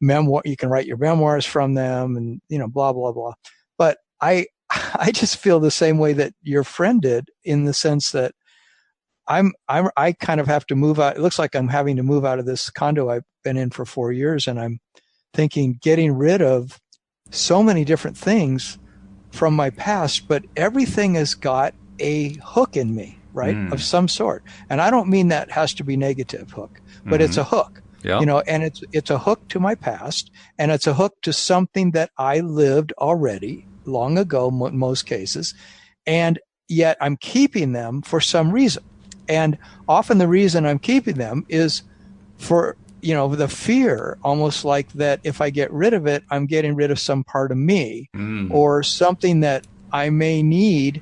Speaker 2: memoir. You can write your memoirs from them, and blah blah blah. But I just feel the same way that your friend did, in the sense that I kind of have to move out. It looks like I'm having to move out of this condo I've been in for 4 years, and I'm thinking getting rid of so many different things from my past, but everything has got a hook in me. right? Of some sort. And I don't mean that has to be negative hook, but it's a hook.
Speaker 1: Yeah.
Speaker 2: You know, and it's a hook to my past, and it's a hook to something that I lived already long ago in most cases, and yet I'm keeping them for some reason. And often the reason I'm keeping them is for, you know, the fear, almost like that if I get rid of it, I'm getting rid of some part of me or something that I may need.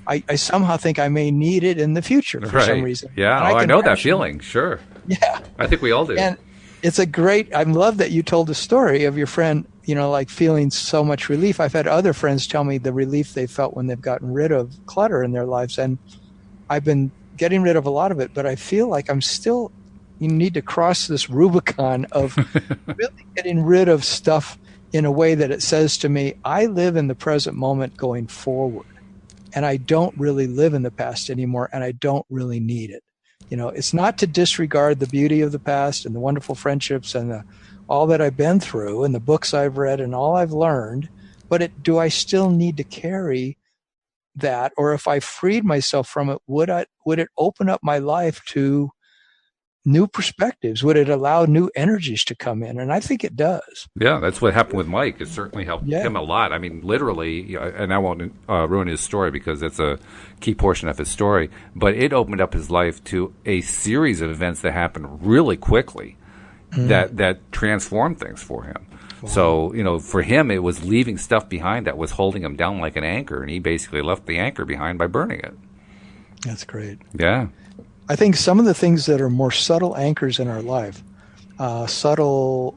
Speaker 2: I somehow think I may need it in the future for some reason.
Speaker 1: Yeah, I know that feeling. Sure.
Speaker 2: Yeah.
Speaker 1: I think we all do.
Speaker 2: And it's a great, I love that you told the story of your friend, you know, like feeling so much relief. I've had other friends tell me the relief they felt when they've gotten rid of clutter in their lives. And I've been getting rid of a lot of it, but I feel like I'm still, you need to cross this Rubicon of really getting rid of stuff in a way that it says to me, I live in the present moment going forward. And I don't really live in the past anymore, and I don't really need it. You know, it's not to disregard the beauty of the past and the wonderful friendships and all that I've been through and the books I've read and all I've learned, but do I still need to carry that? Or if I freed myself from it, would it open up my life to new perspectives? Would it allow new energies to come in? And I think it does.
Speaker 1: Yeah, that's what happened with Mike. It certainly helped him a lot. I mean, literally, and I won't ruin his story because it's a key portion of his story, but it opened up his life to a series of events that happened really quickly that transformed things for him. Wow. So, you know, for him, it was leaving stuff behind that was holding him down like an anchor, and he basically left the anchor behind by burning it.
Speaker 2: That's great.
Speaker 1: Yeah.
Speaker 2: I think some of the things that are more subtle anchors in our life, subtle,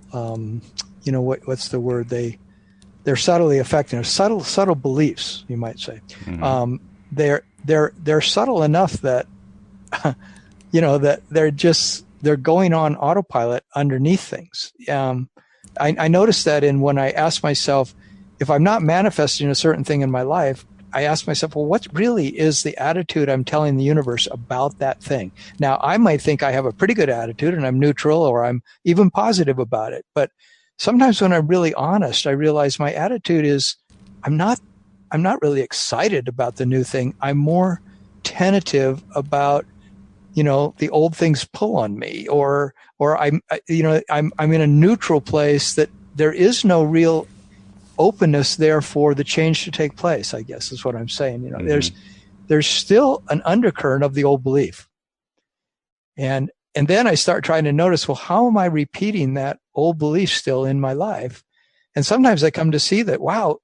Speaker 2: you know, what's the word? They're subtly affecting us. Subtle beliefs, you might say. They're subtle enough that, you know, that they're going on autopilot underneath things. I noticed that when I ask myself, if I'm not manifesting a certain thing in my life, I ask myself, well, what really is the attitude I'm telling the universe about that thing? Now, I might think I have a pretty good attitude and I'm neutral or I'm even positive about it. But sometimes when I'm really honest, I realize my attitude is I'm not really excited about the new thing. I'm more tentative about, you know, the old things pull on me or I'm in a neutral place that there is no real openness there for the change to take place, I guess is what I'm saying. You know, there's still an undercurrent of the old belief. And then I start trying to notice, well, how am I repeating that old belief still in my life? And sometimes I come to see that, wow,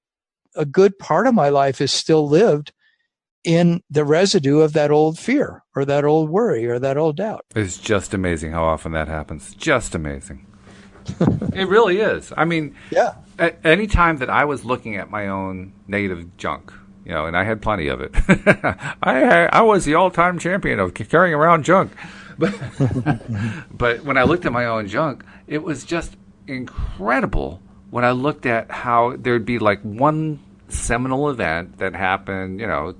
Speaker 2: a good part of my life is still lived in the residue of that old fear or that old worry or that old doubt.
Speaker 1: It's just amazing how often that happens. Just amazing. It really is. I mean,
Speaker 2: yeah.
Speaker 1: Any time that I was looking at my own negative junk, you know, and I had plenty of it. I was the all-time champion of carrying around junk. But when I looked at my own junk, it was just incredible when I looked at how there'd be like one seminal event that happened, you know,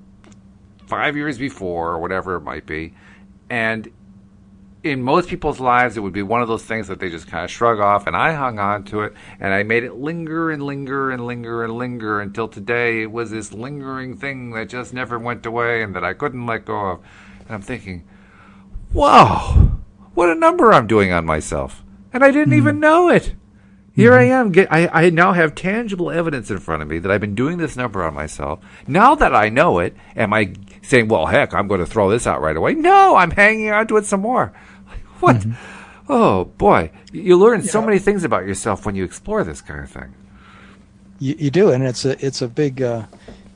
Speaker 1: 5 years before or whatever it might be. And in most people's lives, it would be one of those things that they just kind of shrug off, and I hung on to it, and I made it linger and linger and linger and linger until today it was this lingering thing that just never went away and that I couldn't let go of. And I'm thinking, wow, what a number I'm doing on myself. And I didn't even know it. Here I am. I now have tangible evidence in front of me that I've been doing this number on myself. Now that I know it, am I saying, well, heck, I'm going to throw this out right away? No, I'm hanging on to it some more. What? Oh, boy. You learn so many things about yourself when you explore this kind of thing.
Speaker 2: You do, and it's a big,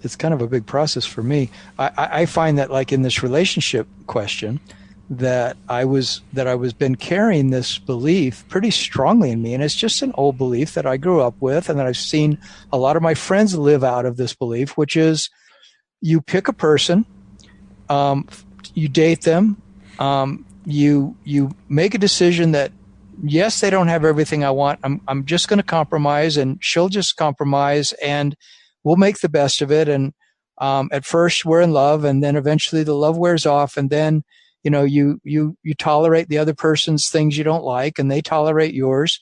Speaker 2: it's kind of a big process for me. I find that, like in this relationship question, that I was been carrying this belief pretty strongly in me, and it's just an old belief that I grew up with, and that I've seen a lot of my friends live out of this belief, which is you pick a person, you date them, you make a decision that yes, they don't have everything I want. I'm just going to compromise, and she'll just compromise, and we'll make the best of it. And at first we're in love, and then eventually the love wears off, and then you know you tolerate the other person's things you don't like, and they tolerate yours,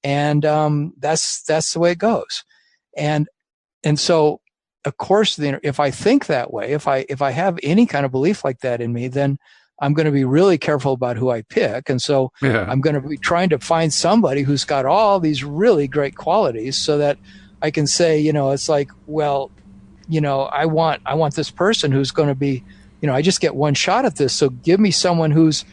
Speaker 2: and that's the way it goes. And so of course, if I think that way, if I have any kind of belief like that in me, then I'm going to be really careful about who I pick. And so I'm going to be trying to find somebody who's got all these really great qualities so that I can say, it's like, well, I want this person who's going to be, I just get one shot at this. So give me someone who's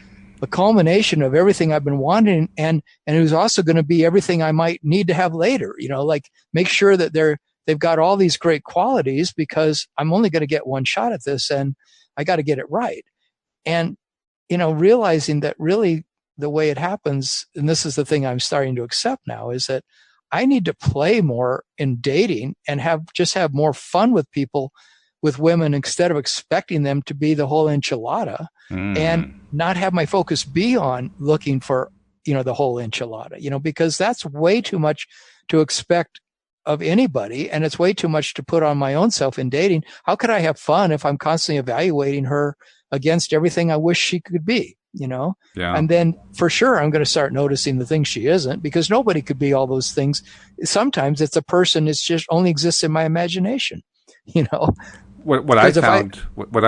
Speaker 2: a culmination of everything I've been wanting and who's also going to be everything I might need to have later, like make sure that they've got all these great qualities because I'm only going to get one shot at this and I got to get it right. And, realizing that really the way it happens, and this is the thing I'm starting to accept now, is that I need to play more in dating and have more fun with people, with women, instead of expecting them to be the whole enchilada and not have my focus be on looking for, the whole enchilada, because that's way too much to expect of anybody. And it's way too much to put on my own self in dating. How could I have fun if I'm constantly evaluating her against everything I wish she could be, Yeah. And then for sure, I'm going to start noticing the things she isn't, because nobody could be all those things. Sometimes it's a person that's just only exists in my imagination,
Speaker 1: What I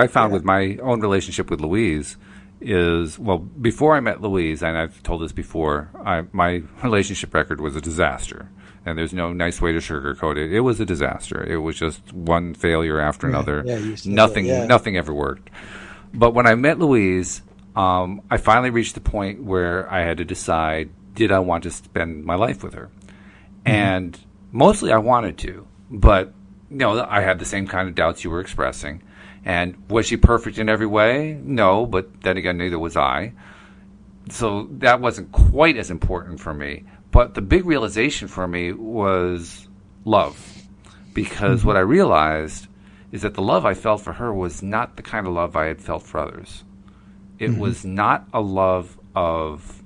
Speaker 1: found with my own relationship with Louise is, well, before I met Louise, and I've told this before, my relationship record was a disaster. And there's no nice way to sugarcoat it. It was a disaster. It was just one failure after another. Nothing ever worked. But when I met Louise, I finally reached the point where I had to decide, did I want to spend my life with her? And mostly I wanted to, but I had the same kind of doubts you were expressing. And was she perfect in every way? No, but then again, neither was I. So that wasn't quite as important for me. But the big realization for me was love, because what I realized is that the love I felt for her was not the kind of love I had felt for others. It was not a love of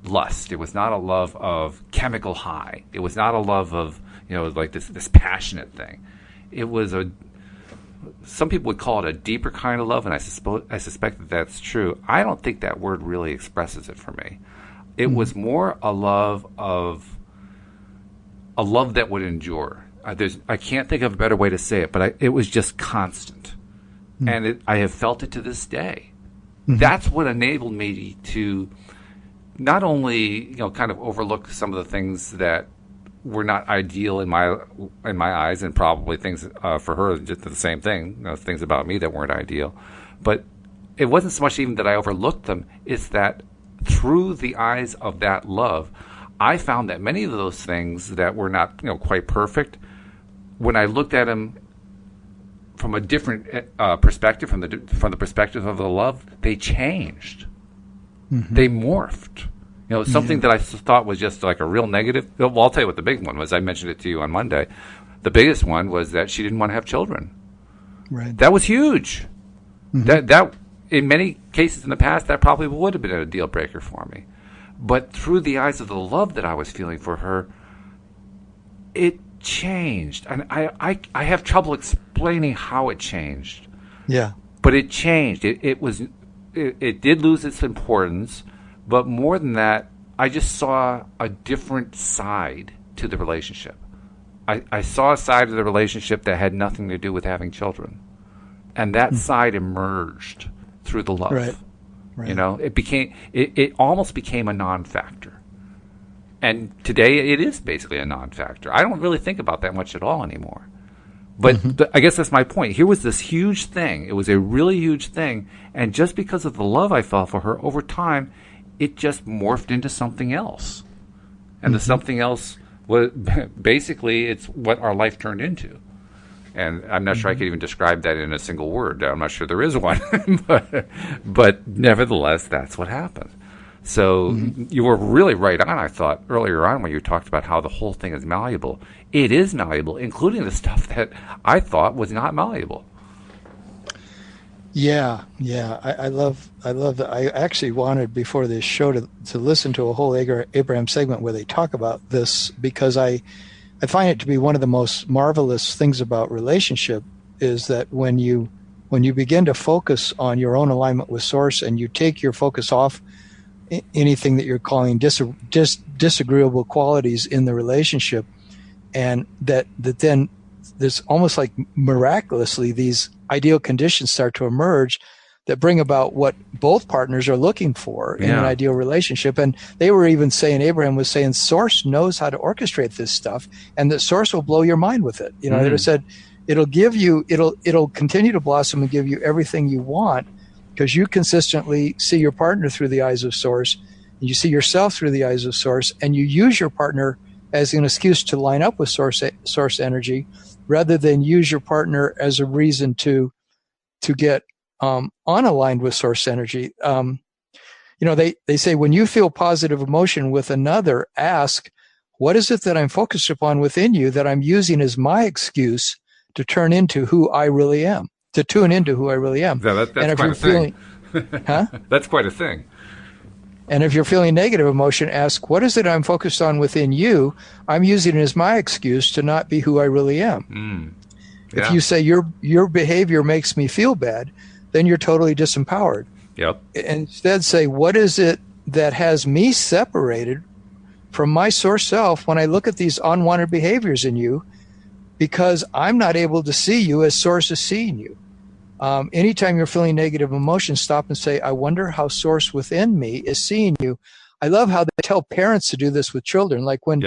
Speaker 1: lust. It was not a love of chemical high. It was not a love of, like this passionate thing. It was some people would call it a deeper kind of love, and I suspect that that's true. I don't think that word really expresses it for me. It was more a love that would endure. I can't think of a better way to say it, but it was just constant. And I have felt it to this day. That's what enabled me to not only, kind of overlook some of the things that were not ideal in my eyes, and probably things for her just the same thing, things about me that weren't ideal. But it wasn't so much even that I overlooked them, it's that through the eyes of that love, I found that many of those things that were not, quite perfect, when I looked at them from a different perspective, from the perspective of the love, they changed. They morphed. Something that I thought was just like a real negative. Well, I'll tell you what the big one was. I mentioned it to you on Monday. The biggest one was that she didn't want to have children.
Speaker 2: Right.
Speaker 1: That was huge. That in many cases in the past, that probably would have been a deal breaker for me. But through the eyes of the love that I was feeling for her, it changed. And I have trouble explaining how it changed.
Speaker 2: Yeah.
Speaker 1: But it changed. It did lose its importance. But more than that, I just saw a different side to the relationship. I saw a side of the relationship that had nothing to do with having children. And that side emerged through the love.
Speaker 2: Right.
Speaker 1: It almost became a non-factor. And today it is basically a non-factor. I don't really think about that much at all anymore. But I guess that's my point. Here was this huge thing. It was a really huge thing. And just because of the love I felt for her over time, it just morphed into something else. And the something else was basically, it's what our life turned into. And I'm not sure I could even describe that in a single word. I'm not sure there is one. but nevertheless, that's what happened. So you were really right on, I thought, earlier on when you talked about how the whole thing is malleable. It is malleable, including the stuff that I thought was not malleable.
Speaker 2: Yeah. I love that. I actually wanted before this show to listen to a whole Abraham segment where they talk about this, because I find it to be one of the most marvelous things about relationship is that when you begin to focus on your own alignment with Source and you take your focus off anything that you're calling disagreeable qualities in the relationship, and that then there's almost like miraculously these ideal conditions start to emerge that bring about what both partners are looking for in an ideal relationship. And they were even saying, Abraham was saying, Source knows how to orchestrate this stuff, and that Source will blow your mind with it. They said it'll continue to blossom and give you everything you want, because you consistently see your partner through the eyes of Source, and you see yourself through the eyes of Source, and you use your partner as an excuse to line up with source energy, rather than use your partner as a reason to get unaligned with source energy. They say, when you feel positive emotion with another, ask, what is it that I'm focused upon within you that I'm using as my excuse to turn into who I really am, to tune into who I really am?
Speaker 1: Yeah, that's quite a thing.
Speaker 2: Huh?
Speaker 1: That's quite a thing.
Speaker 2: And if you're feeling negative emotion, ask, what is it I'm focused on within you I'm using as my excuse to not be who I really am? If you say your behavior makes me feel bad, then you're totally disempowered.
Speaker 1: Yep.
Speaker 2: Instead, say, what is it that has me separated from my source self when I look at these unwanted behaviors in you, because I'm not able to see you as Source is seeing you. Anytime you're feeling negative emotion, stop and say, I wonder how Source within me is seeing you. I love how they tell parents to do this with children, like when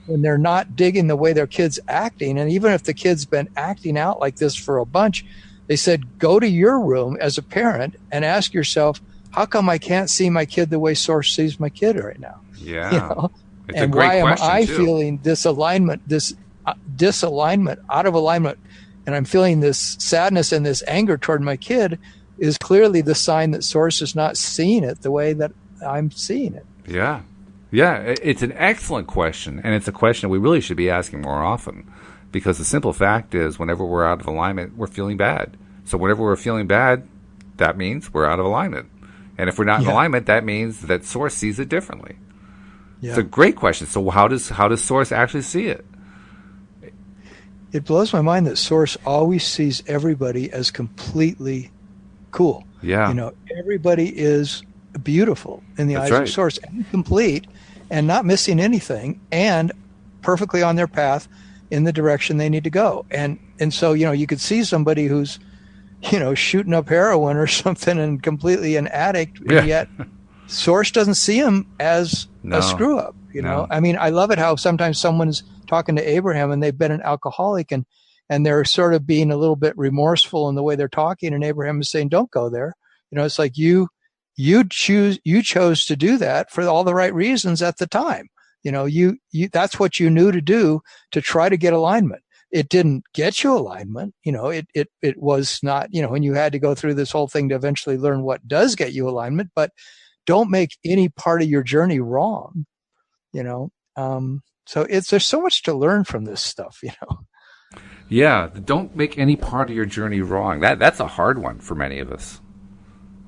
Speaker 2: they're not digging the way their kid's acting, and even if the kid's been acting out like this for a bunch, they said, go to your room as a parent and ask yourself, how come I can't see my kid the way Source sees my kid right now?
Speaker 1: Yeah. It's
Speaker 2: and
Speaker 1: a great
Speaker 2: why am I
Speaker 1: too.
Speaker 2: feeling this disalignment, out of alignment, and I'm feeling this sadness and this anger toward my kid, is clearly the sign that Source is not seeing it the way that I'm seeing it.
Speaker 1: Yeah. Yeah, it's an excellent question, and it's a question we really should be asking more often, because the simple fact is, whenever we're out of alignment, we're feeling bad. So whenever we're feeling bad, that means we're out of alignment. And if we're not in alignment, that means that Source sees it differently. Yeah. It's a great question. So how does Source actually see it?
Speaker 2: It blows my mind that Source always sees everybody as completely cool.
Speaker 1: Yeah.
Speaker 2: Everybody is beautiful in the eyes of Source, and complete, and not missing anything, and perfectly on their path in the direction they need to go. And so, you could see somebody who's, shooting up heroin or something and completely an addict, and yet Source doesn't see him as a screw up. I mean, I love it how sometimes someone's talking to Abraham and they've been an alcoholic, and they're sort of being a little bit remorseful in the way they're talking, and Abraham is saying, don't go there. It's like you chose to do that for all the right reasons at the time. That's what you knew to do, to try to get alignment. It didn't get you alignment. It was not, and you had to go through this whole thing to eventually learn what does get you alignment, but don't make any part of your journey wrong. So there's so much to learn from this stuff,
Speaker 1: Yeah. Don't make any part of your journey wrong. That's a hard one for many of us.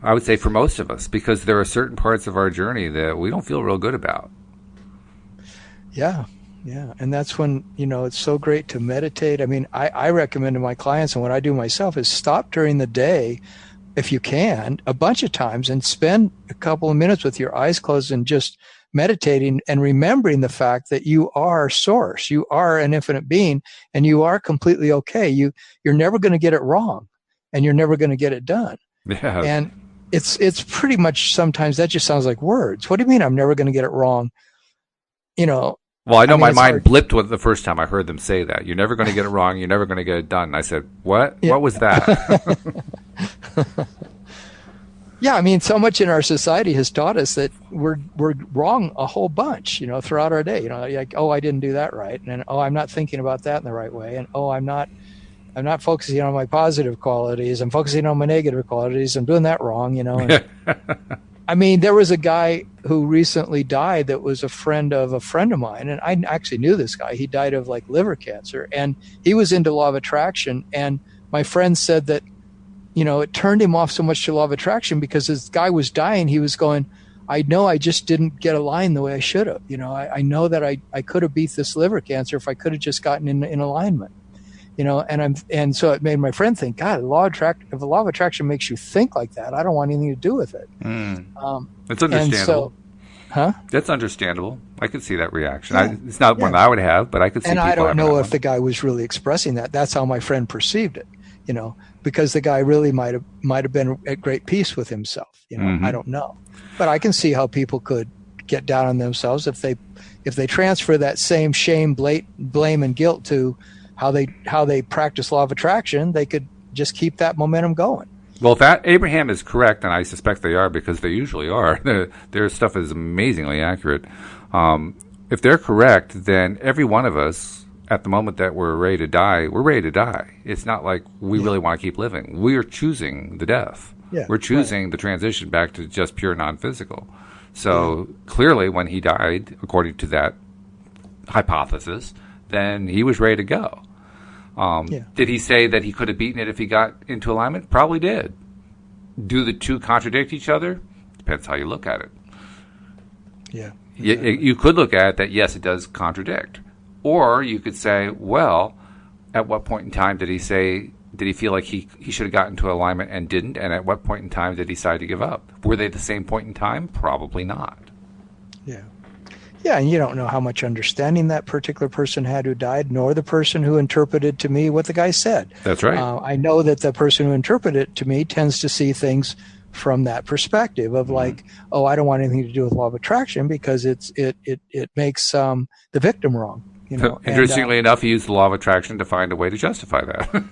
Speaker 1: I would say for most of us, because there are certain parts of our journey that we don't feel real good about.
Speaker 2: Yeah. Yeah. And that's when, it's so great to meditate. I mean, I recommend to my clients, and what I do myself, is stop during the day, if you can, a bunch of times, and spend a couple of minutes with your eyes closed and just meditating and remembering the fact that you are Source, you are an infinite being, and you are completely okay. You're never going to get it wrong, and you're never going to get it done.
Speaker 1: Yeah.
Speaker 2: And it's pretty much, sometimes that just sounds like words. What do you mean I'm never going to get it wrong?
Speaker 1: Well, I know my mind blipped the first time I heard them say that. You're never going to get it wrong. You're never going to get it done. And I said, what? Yeah. What was that?
Speaker 2: Yeah, I mean, so much in our society has taught us that we're wrong a whole bunch, throughout our day. Like, oh, I didn't do that right, and then, oh, I'm not thinking about that in the right way, and oh, I'm not focusing on my positive qualities. I'm focusing on my negative qualities. I'm doing that wrong, And, I mean, there was a guy who recently died that was a friend of mine, and I actually knew this guy. He died of liver cancer, and he was into law of attraction. And my friend said that, it turned him off so much to law of attraction, because this guy was dying. He was going, I know I just didn't get aligned the way I should have. I know that I could have beat this liver cancer if I could have just gotten in alignment. And so it made my friend think, God, if the law of attraction makes you think like that, I don't want anything to do with it.
Speaker 1: That's understandable.
Speaker 2: Huh?
Speaker 1: That's understandable. I could see that reaction.
Speaker 2: Yeah.
Speaker 1: It's not one I would have, but I could see.
Speaker 2: And
Speaker 1: people
Speaker 2: I don't
Speaker 1: having
Speaker 2: know
Speaker 1: that
Speaker 2: if
Speaker 1: one.
Speaker 2: the guy was really expressing that. That's how my friend perceived it, because the guy really might have been at great peace with himself. I don't know, but I can see how people could get down on themselves if they transfer that same shame, blame, and guilt to how they practice law of attraction. They could just keep that momentum going.
Speaker 1: Well, if Abraham is correct, and I suspect they are because they usually are, their stuff is amazingly accurate. If they're correct, then every one of us, at the moment that we're ready to die, we're ready to die. It's not like we really want to keep living. We are choosing the death.
Speaker 2: Yeah,
Speaker 1: we're choosing the transition back to just pure non-physical. So clearly when he died, according to that hypothesis, then he was ready to go. Did he say that he could have beaten it if he got into alignment? Probably did. Do the two contradict each other? Depends how you look at it.
Speaker 2: Yeah. Exactly.
Speaker 1: You could look at it that, yes, it does contradict. Or you could say, well, at what point in time did he feel like he should have gotten into alignment and didn't? And at what point in time did he decide to give up? Were they the same point in time? Probably not.
Speaker 2: Yeah. Yeah, and you don't know how much understanding that particular person had who died, nor the person who interpreted to me what the guy said.
Speaker 1: That's right.
Speaker 2: I know that the person who interpreted it to me tends to see things from that perspective of like, oh, I don't want anything to do with law of attraction because it makes the victim wrong.
Speaker 1: Interestingly enough, he used the law of attraction to find a way to justify that.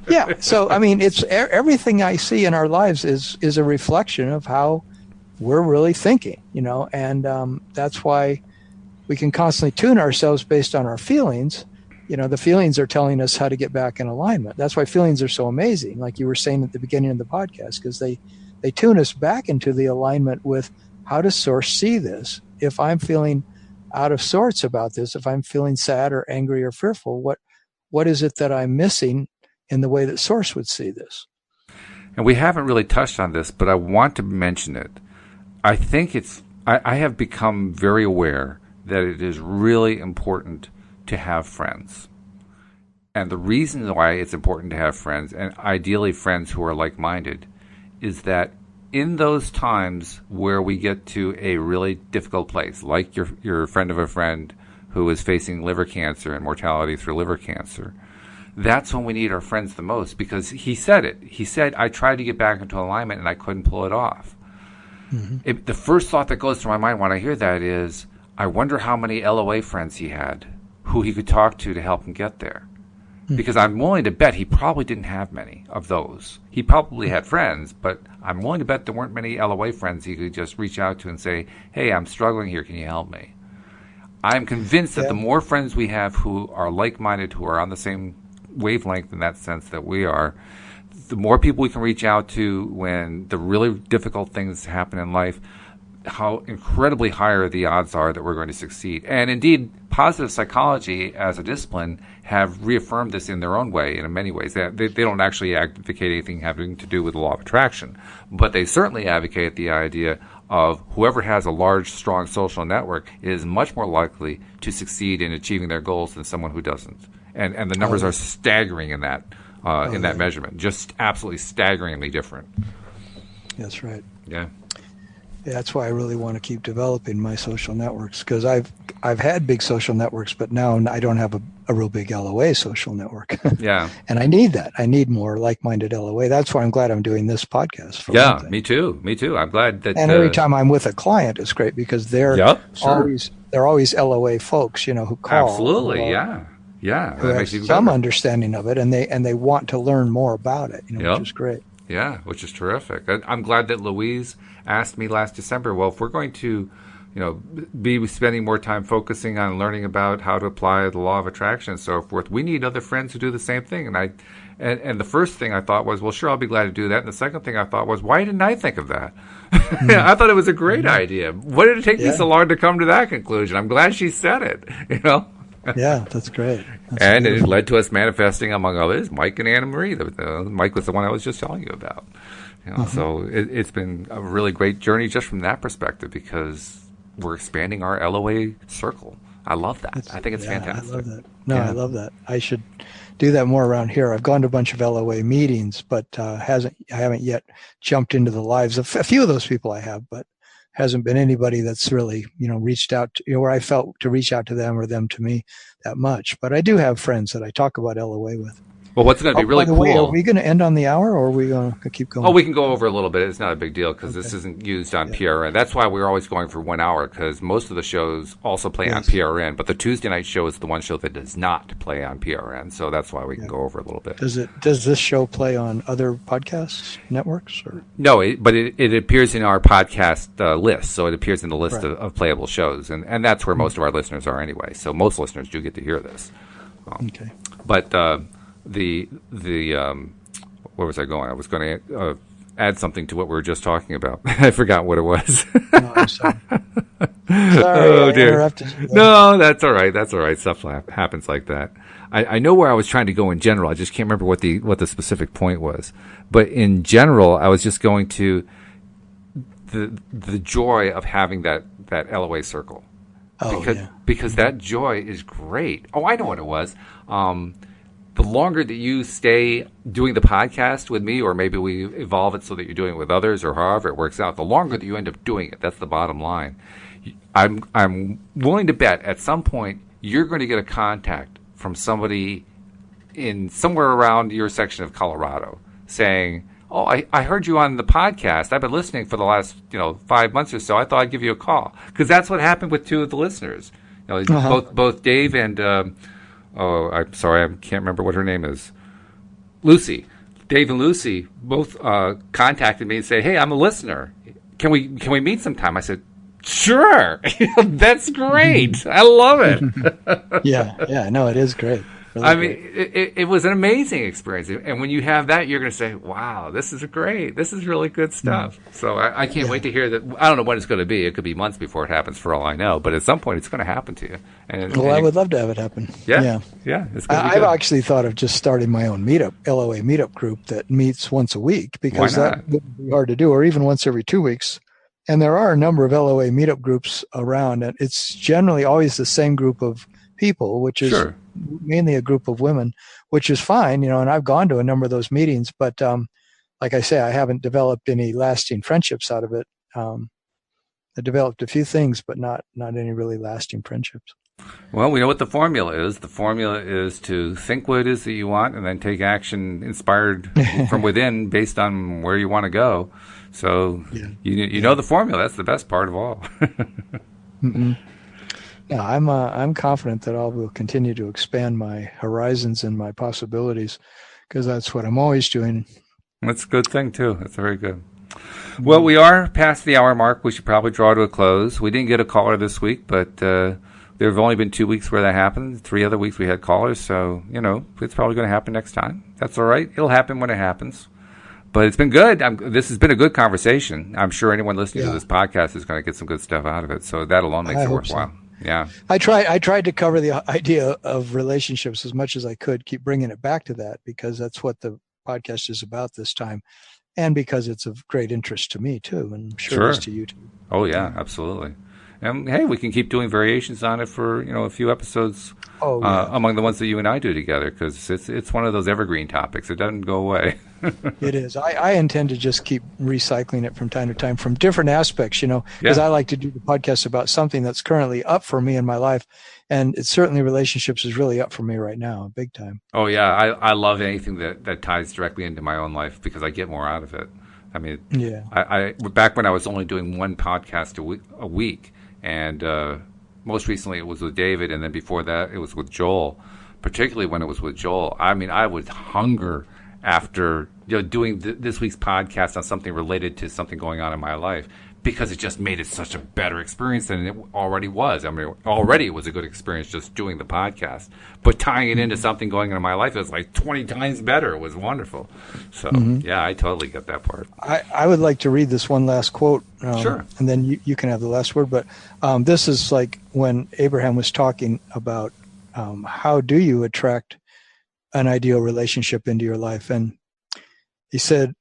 Speaker 2: Yeah. So I mean, it's everything I see in our lives is a reflection of how we're really thinking, and that's why we can constantly tune ourselves based on our feelings. The feelings are telling us how to get back in alignment. That's why feelings are so amazing, like you were saying at the beginning of the podcast, because they tune us back into the alignment with how does Source see this. If I'm feeling out of sorts about this, if I'm feeling sad or angry or fearful, what is it that I'm missing in the way that Source would see this?
Speaker 1: And we haven't really touched on this, but I want to mention it. I think I have become very aware that it is really important to have friends. And the reason why it's important to have friends, and ideally friends who are like-minded, is that in those times where we get to a really difficult place, like your friend of a friend who is facing liver cancer and mortality through liver cancer, that's when we need our friends the most, because he said it. He said, I tried to get back into alignment and I couldn't pull it off. Mm-hmm. The first thought that goes through my mind when I hear that is, I wonder how many LOA friends he had who he could talk to help him get there. Mm-hmm. Because I'm willing to bet he probably didn't have many of those. He probably had friends, but I'm willing to bet there weren't many LOA friends he could just reach out to and say, hey, I'm struggling here, can you help me? I'm convinced that the more friends we have who are like-minded, who are on the same wavelength in that sense that we are, the more people we can reach out to when the really difficult things happen in life, how incredibly higher the odds are that we're going to succeed. And indeed, positive psychology as a discipline have reaffirmed this in their own way, in many ways. They don't actually advocate anything having to do with the law of attraction, but they certainly advocate the idea of whoever has a large, strong social network is much more likely to succeed in achieving their goals than someone who doesn't. And the numbers are staggering in that measurement, just absolutely staggeringly different.
Speaker 2: That's right.
Speaker 1: Yeah.
Speaker 2: That's why I really want to keep developing my social networks, because I've had big social networks, but now I don't have a real big LOA social network.
Speaker 1: Yeah.
Speaker 2: And I need that. I need more like-minded LOA. That's why I'm glad I'm doing this podcast.
Speaker 1: Yeah, me too. I'm glad that.
Speaker 2: And every time I'm with a client, it's great because they're always LOA folks, who call.
Speaker 1: Absolutely. Yeah.
Speaker 2: Who have some understanding of it, and they want to learn more about it, which is great.
Speaker 1: Yeah, which is terrific. I'm glad that Louise asked me last December, well, if we're going to, be spending more time focusing on learning about how to apply the law of attraction and so forth, we need other friends who do the same thing. And the first thing I thought was, well, sure, I'll be glad to do that. And the second thing I thought was, why didn't I think of that? I thought it was a great idea. Why did it take me so long to come to that conclusion? I'm glad she said it,
Speaker 2: Yeah, that's great.
Speaker 1: And it led to us manifesting, among others, Mike and Anna Marie. Mike was the one I was just telling you about. So it's been a really great journey just from that perspective, because we're expanding our LOA circle. I love that. I think it's fantastic.
Speaker 2: I love that. I love that. I should do that more around here. I've gone to a bunch of LOA meetings, but I haven't yet jumped into the lives of a few of those people I have, but hasn't been anybody that's really, reached out to, where I felt to reach out to them or them to me that much. But I do have friends that I talk about LOA with.
Speaker 1: Well, what's going to be really
Speaker 2: by the
Speaker 1: cool?
Speaker 2: way, are we going to end on the hour, or are we going to keep going?
Speaker 1: Oh, we can go over a little bit. It's not a big deal because this isn't used on PRN. That's why we're always going for 1 hour, because most of the shows also play on PRN. But the Tuesday night show is the one show that does not play on PRN. So that's why we can go over a little bit.
Speaker 2: Does this show play on other podcast networks? Or?
Speaker 1: No, but it appears in our podcast list. So it appears in the list of playable shows. And that's where most of our listeners are anyway. So most listeners do get to hear this.
Speaker 2: Okay.
Speaker 1: But where was I going? I was going to add something to what we were just talking about. I forgot what it was.
Speaker 2: No, I'm sorry.
Speaker 1: Oh dear. No, that's all right. That's all right. Stuff happens like that. I know where I was trying to go in general. I just can't remember what the specific point was. But in general, I was just going to the joy of having that LOA circle. Because that joy is great. Oh, I know what it was. The longer that you stay doing the podcast with me, or maybe we evolve it so that you're doing it with others, or however it works out, the longer that you end up doing it, that's the bottom line. I'm willing to bet at some point you're going to get a contact from somebody in somewhere around your section of Colorado saying, "Oh, I heard you on the podcast. I've been listening for the last 5 months or so. I thought I'd give you a call," because that's what happened with two of the listeners. Both Dave and I'm sorry, I can't remember what her name is. Luci. Dave and Luci both contacted me and said, "Hey, I'm a listener. Can we meet sometime?" I said, "Sure." That's great. I love it.
Speaker 2: Yeah. No, it is great. Really
Speaker 1: I mean, it was an amazing experience. And when you have that, you're going to say, "Wow, this is great. This is really good stuff." So I can't wait to hear that. I don't know when it's going to be. It could be months before it happens for all I know. But at some point, it's going to happen to you.
Speaker 2: I would love to have it happen.
Speaker 1: Yeah. It's going to be
Speaker 2: I've actually thought of just starting my own LOA meetup group that meets once a week, because that would be hard to do, or even once every 2 weeks. And there are a number of LOA meetup groups around, and it's generally always the same group of people, which is mainly a group of women, which is fine, and I've gone to a number of those meetings, but like I say, I haven't developed any lasting friendships out of it. I developed a few things, but not any really lasting friendships.
Speaker 1: Well, we know what the formula is. The formula is to think what it is that you want and then take action inspired from within based on where you want to go. So you know the formula. That's the best part of all.
Speaker 2: Mm-mm. Yeah, I'm confident that I will continue to expand my horizons and my possibilities, because that's what I'm always doing.
Speaker 1: That's a good thing too. That's very good. Well, we are past the hour mark. We should probably draw to a close. We didn't get a caller this week, but there have only been 2 weeks where that happened. 3 other weeks we had callers, so it's probably going to happen next time. That's all right. It'll happen when it happens. But it's been good. This has been a good conversation. I'm sure anyone listening to this podcast is going to get some good stuff out of it. So that alone makes it worthwhile. So. Yeah.
Speaker 2: I tried to cover the idea of relationships as much as I could, keep bringing it back to that, because that's what the podcast is about this time, and because it's of great interest to me too, and I'm sure it is to you too.
Speaker 1: Oh yeah, absolutely. And hey, we can keep doing variations on it for a few episodes among the ones that you and I do together, because it's one of those evergreen topics. It doesn't go away.
Speaker 2: It is. I intend to just keep recycling it from time to time from different aspects, because I like to do the podcast about something that's currently up for me in my life. And it's certainly relationships is really up for me right now, big time.
Speaker 1: Oh, yeah. I love anything that ties directly into my own life, because I get more out of it. I mean, I back when I was only doing one podcast a week, and most recently it was with David, and then before that it was with Joel. Particularly when it was with Joel, I mean, I would hunger after doing this week's podcast on something related to something going on in my life, because it just made it such a better experience than it already was. I mean, already it was a good experience just doing the podcast, but tying it into something going on in my life, it was like 20 times better. It was wonderful. So, yeah, I totally get that part.
Speaker 2: I would like to read this one last quote.
Speaker 1: Sure.
Speaker 2: And then you can have the last word. But this is like when Abraham was talking about how do you attract an ideal relationship into your life. And they said,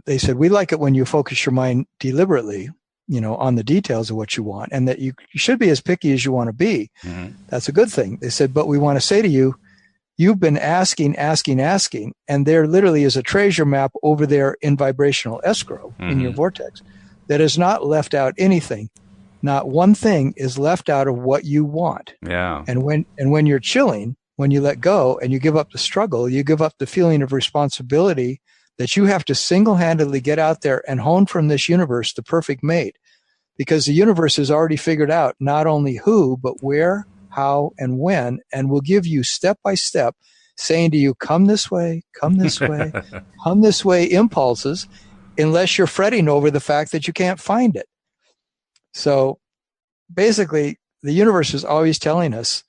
Speaker 2: we like it when you focus your mind deliberately, on the details of what you want, and that you should be as picky as you want to be. Mm-hmm. That's a good thing. They said, but we want to say to you, you've been asking, and there literally is a treasure map over there in vibrational escrow in your vortex. that has not left out anything. Not one thing is left out of what you want.
Speaker 1: Yeah.
Speaker 2: And when you're chilling, when you let go and you give up the struggle, you give up the feeling of responsibility that you have to single-handedly get out there and hone from this universe the perfect mate. Because the universe has already figured out not only who, but where, how, and when, and will give you step by step, saying to you, come this way, come this way, come this way impulses, unless you're fretting over the fact that you can't find it. So basically, the universe is always telling us,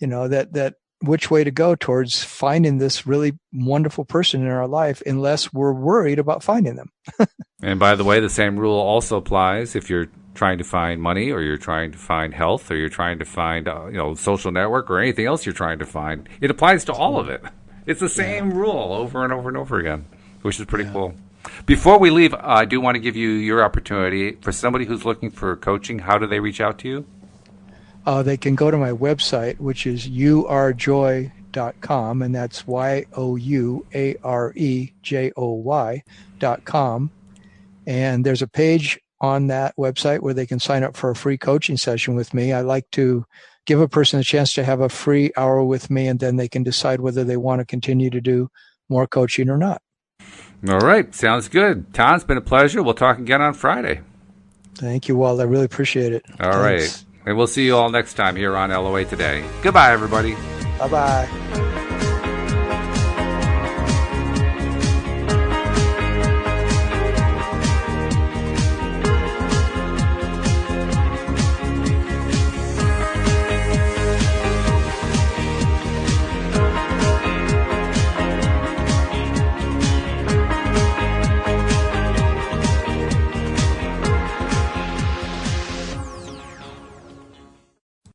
Speaker 2: that which way to go towards finding this really wonderful person in our life, unless we're worried about finding them.
Speaker 1: And by the way, the same rule also applies if you're trying to find money, or you're trying to find health, or you're trying to find social network, or anything else you're trying to find. It applies to all of it. It's the same rule over and over and over again, which is pretty cool. Before we leave, I do want to give you your opportunity. For somebody who's looking for coaching, how do they reach out to you?
Speaker 2: They can go to my website, which is youarejoy.com, and that's youarejoy.com. And there's a page on that website where they can sign up for a free coaching session with me. I like to give a person a chance to have a free hour with me, and then they can decide whether they want to continue to do more coaching or not.
Speaker 1: All right. Sounds good. Tom, it's been a pleasure. We'll talk again on Friday.
Speaker 2: Thank you, Walt. I really appreciate it.
Speaker 1: All right. And we'll see you all next time here on LOA Today. Goodbye, everybody.
Speaker 2: Bye-bye.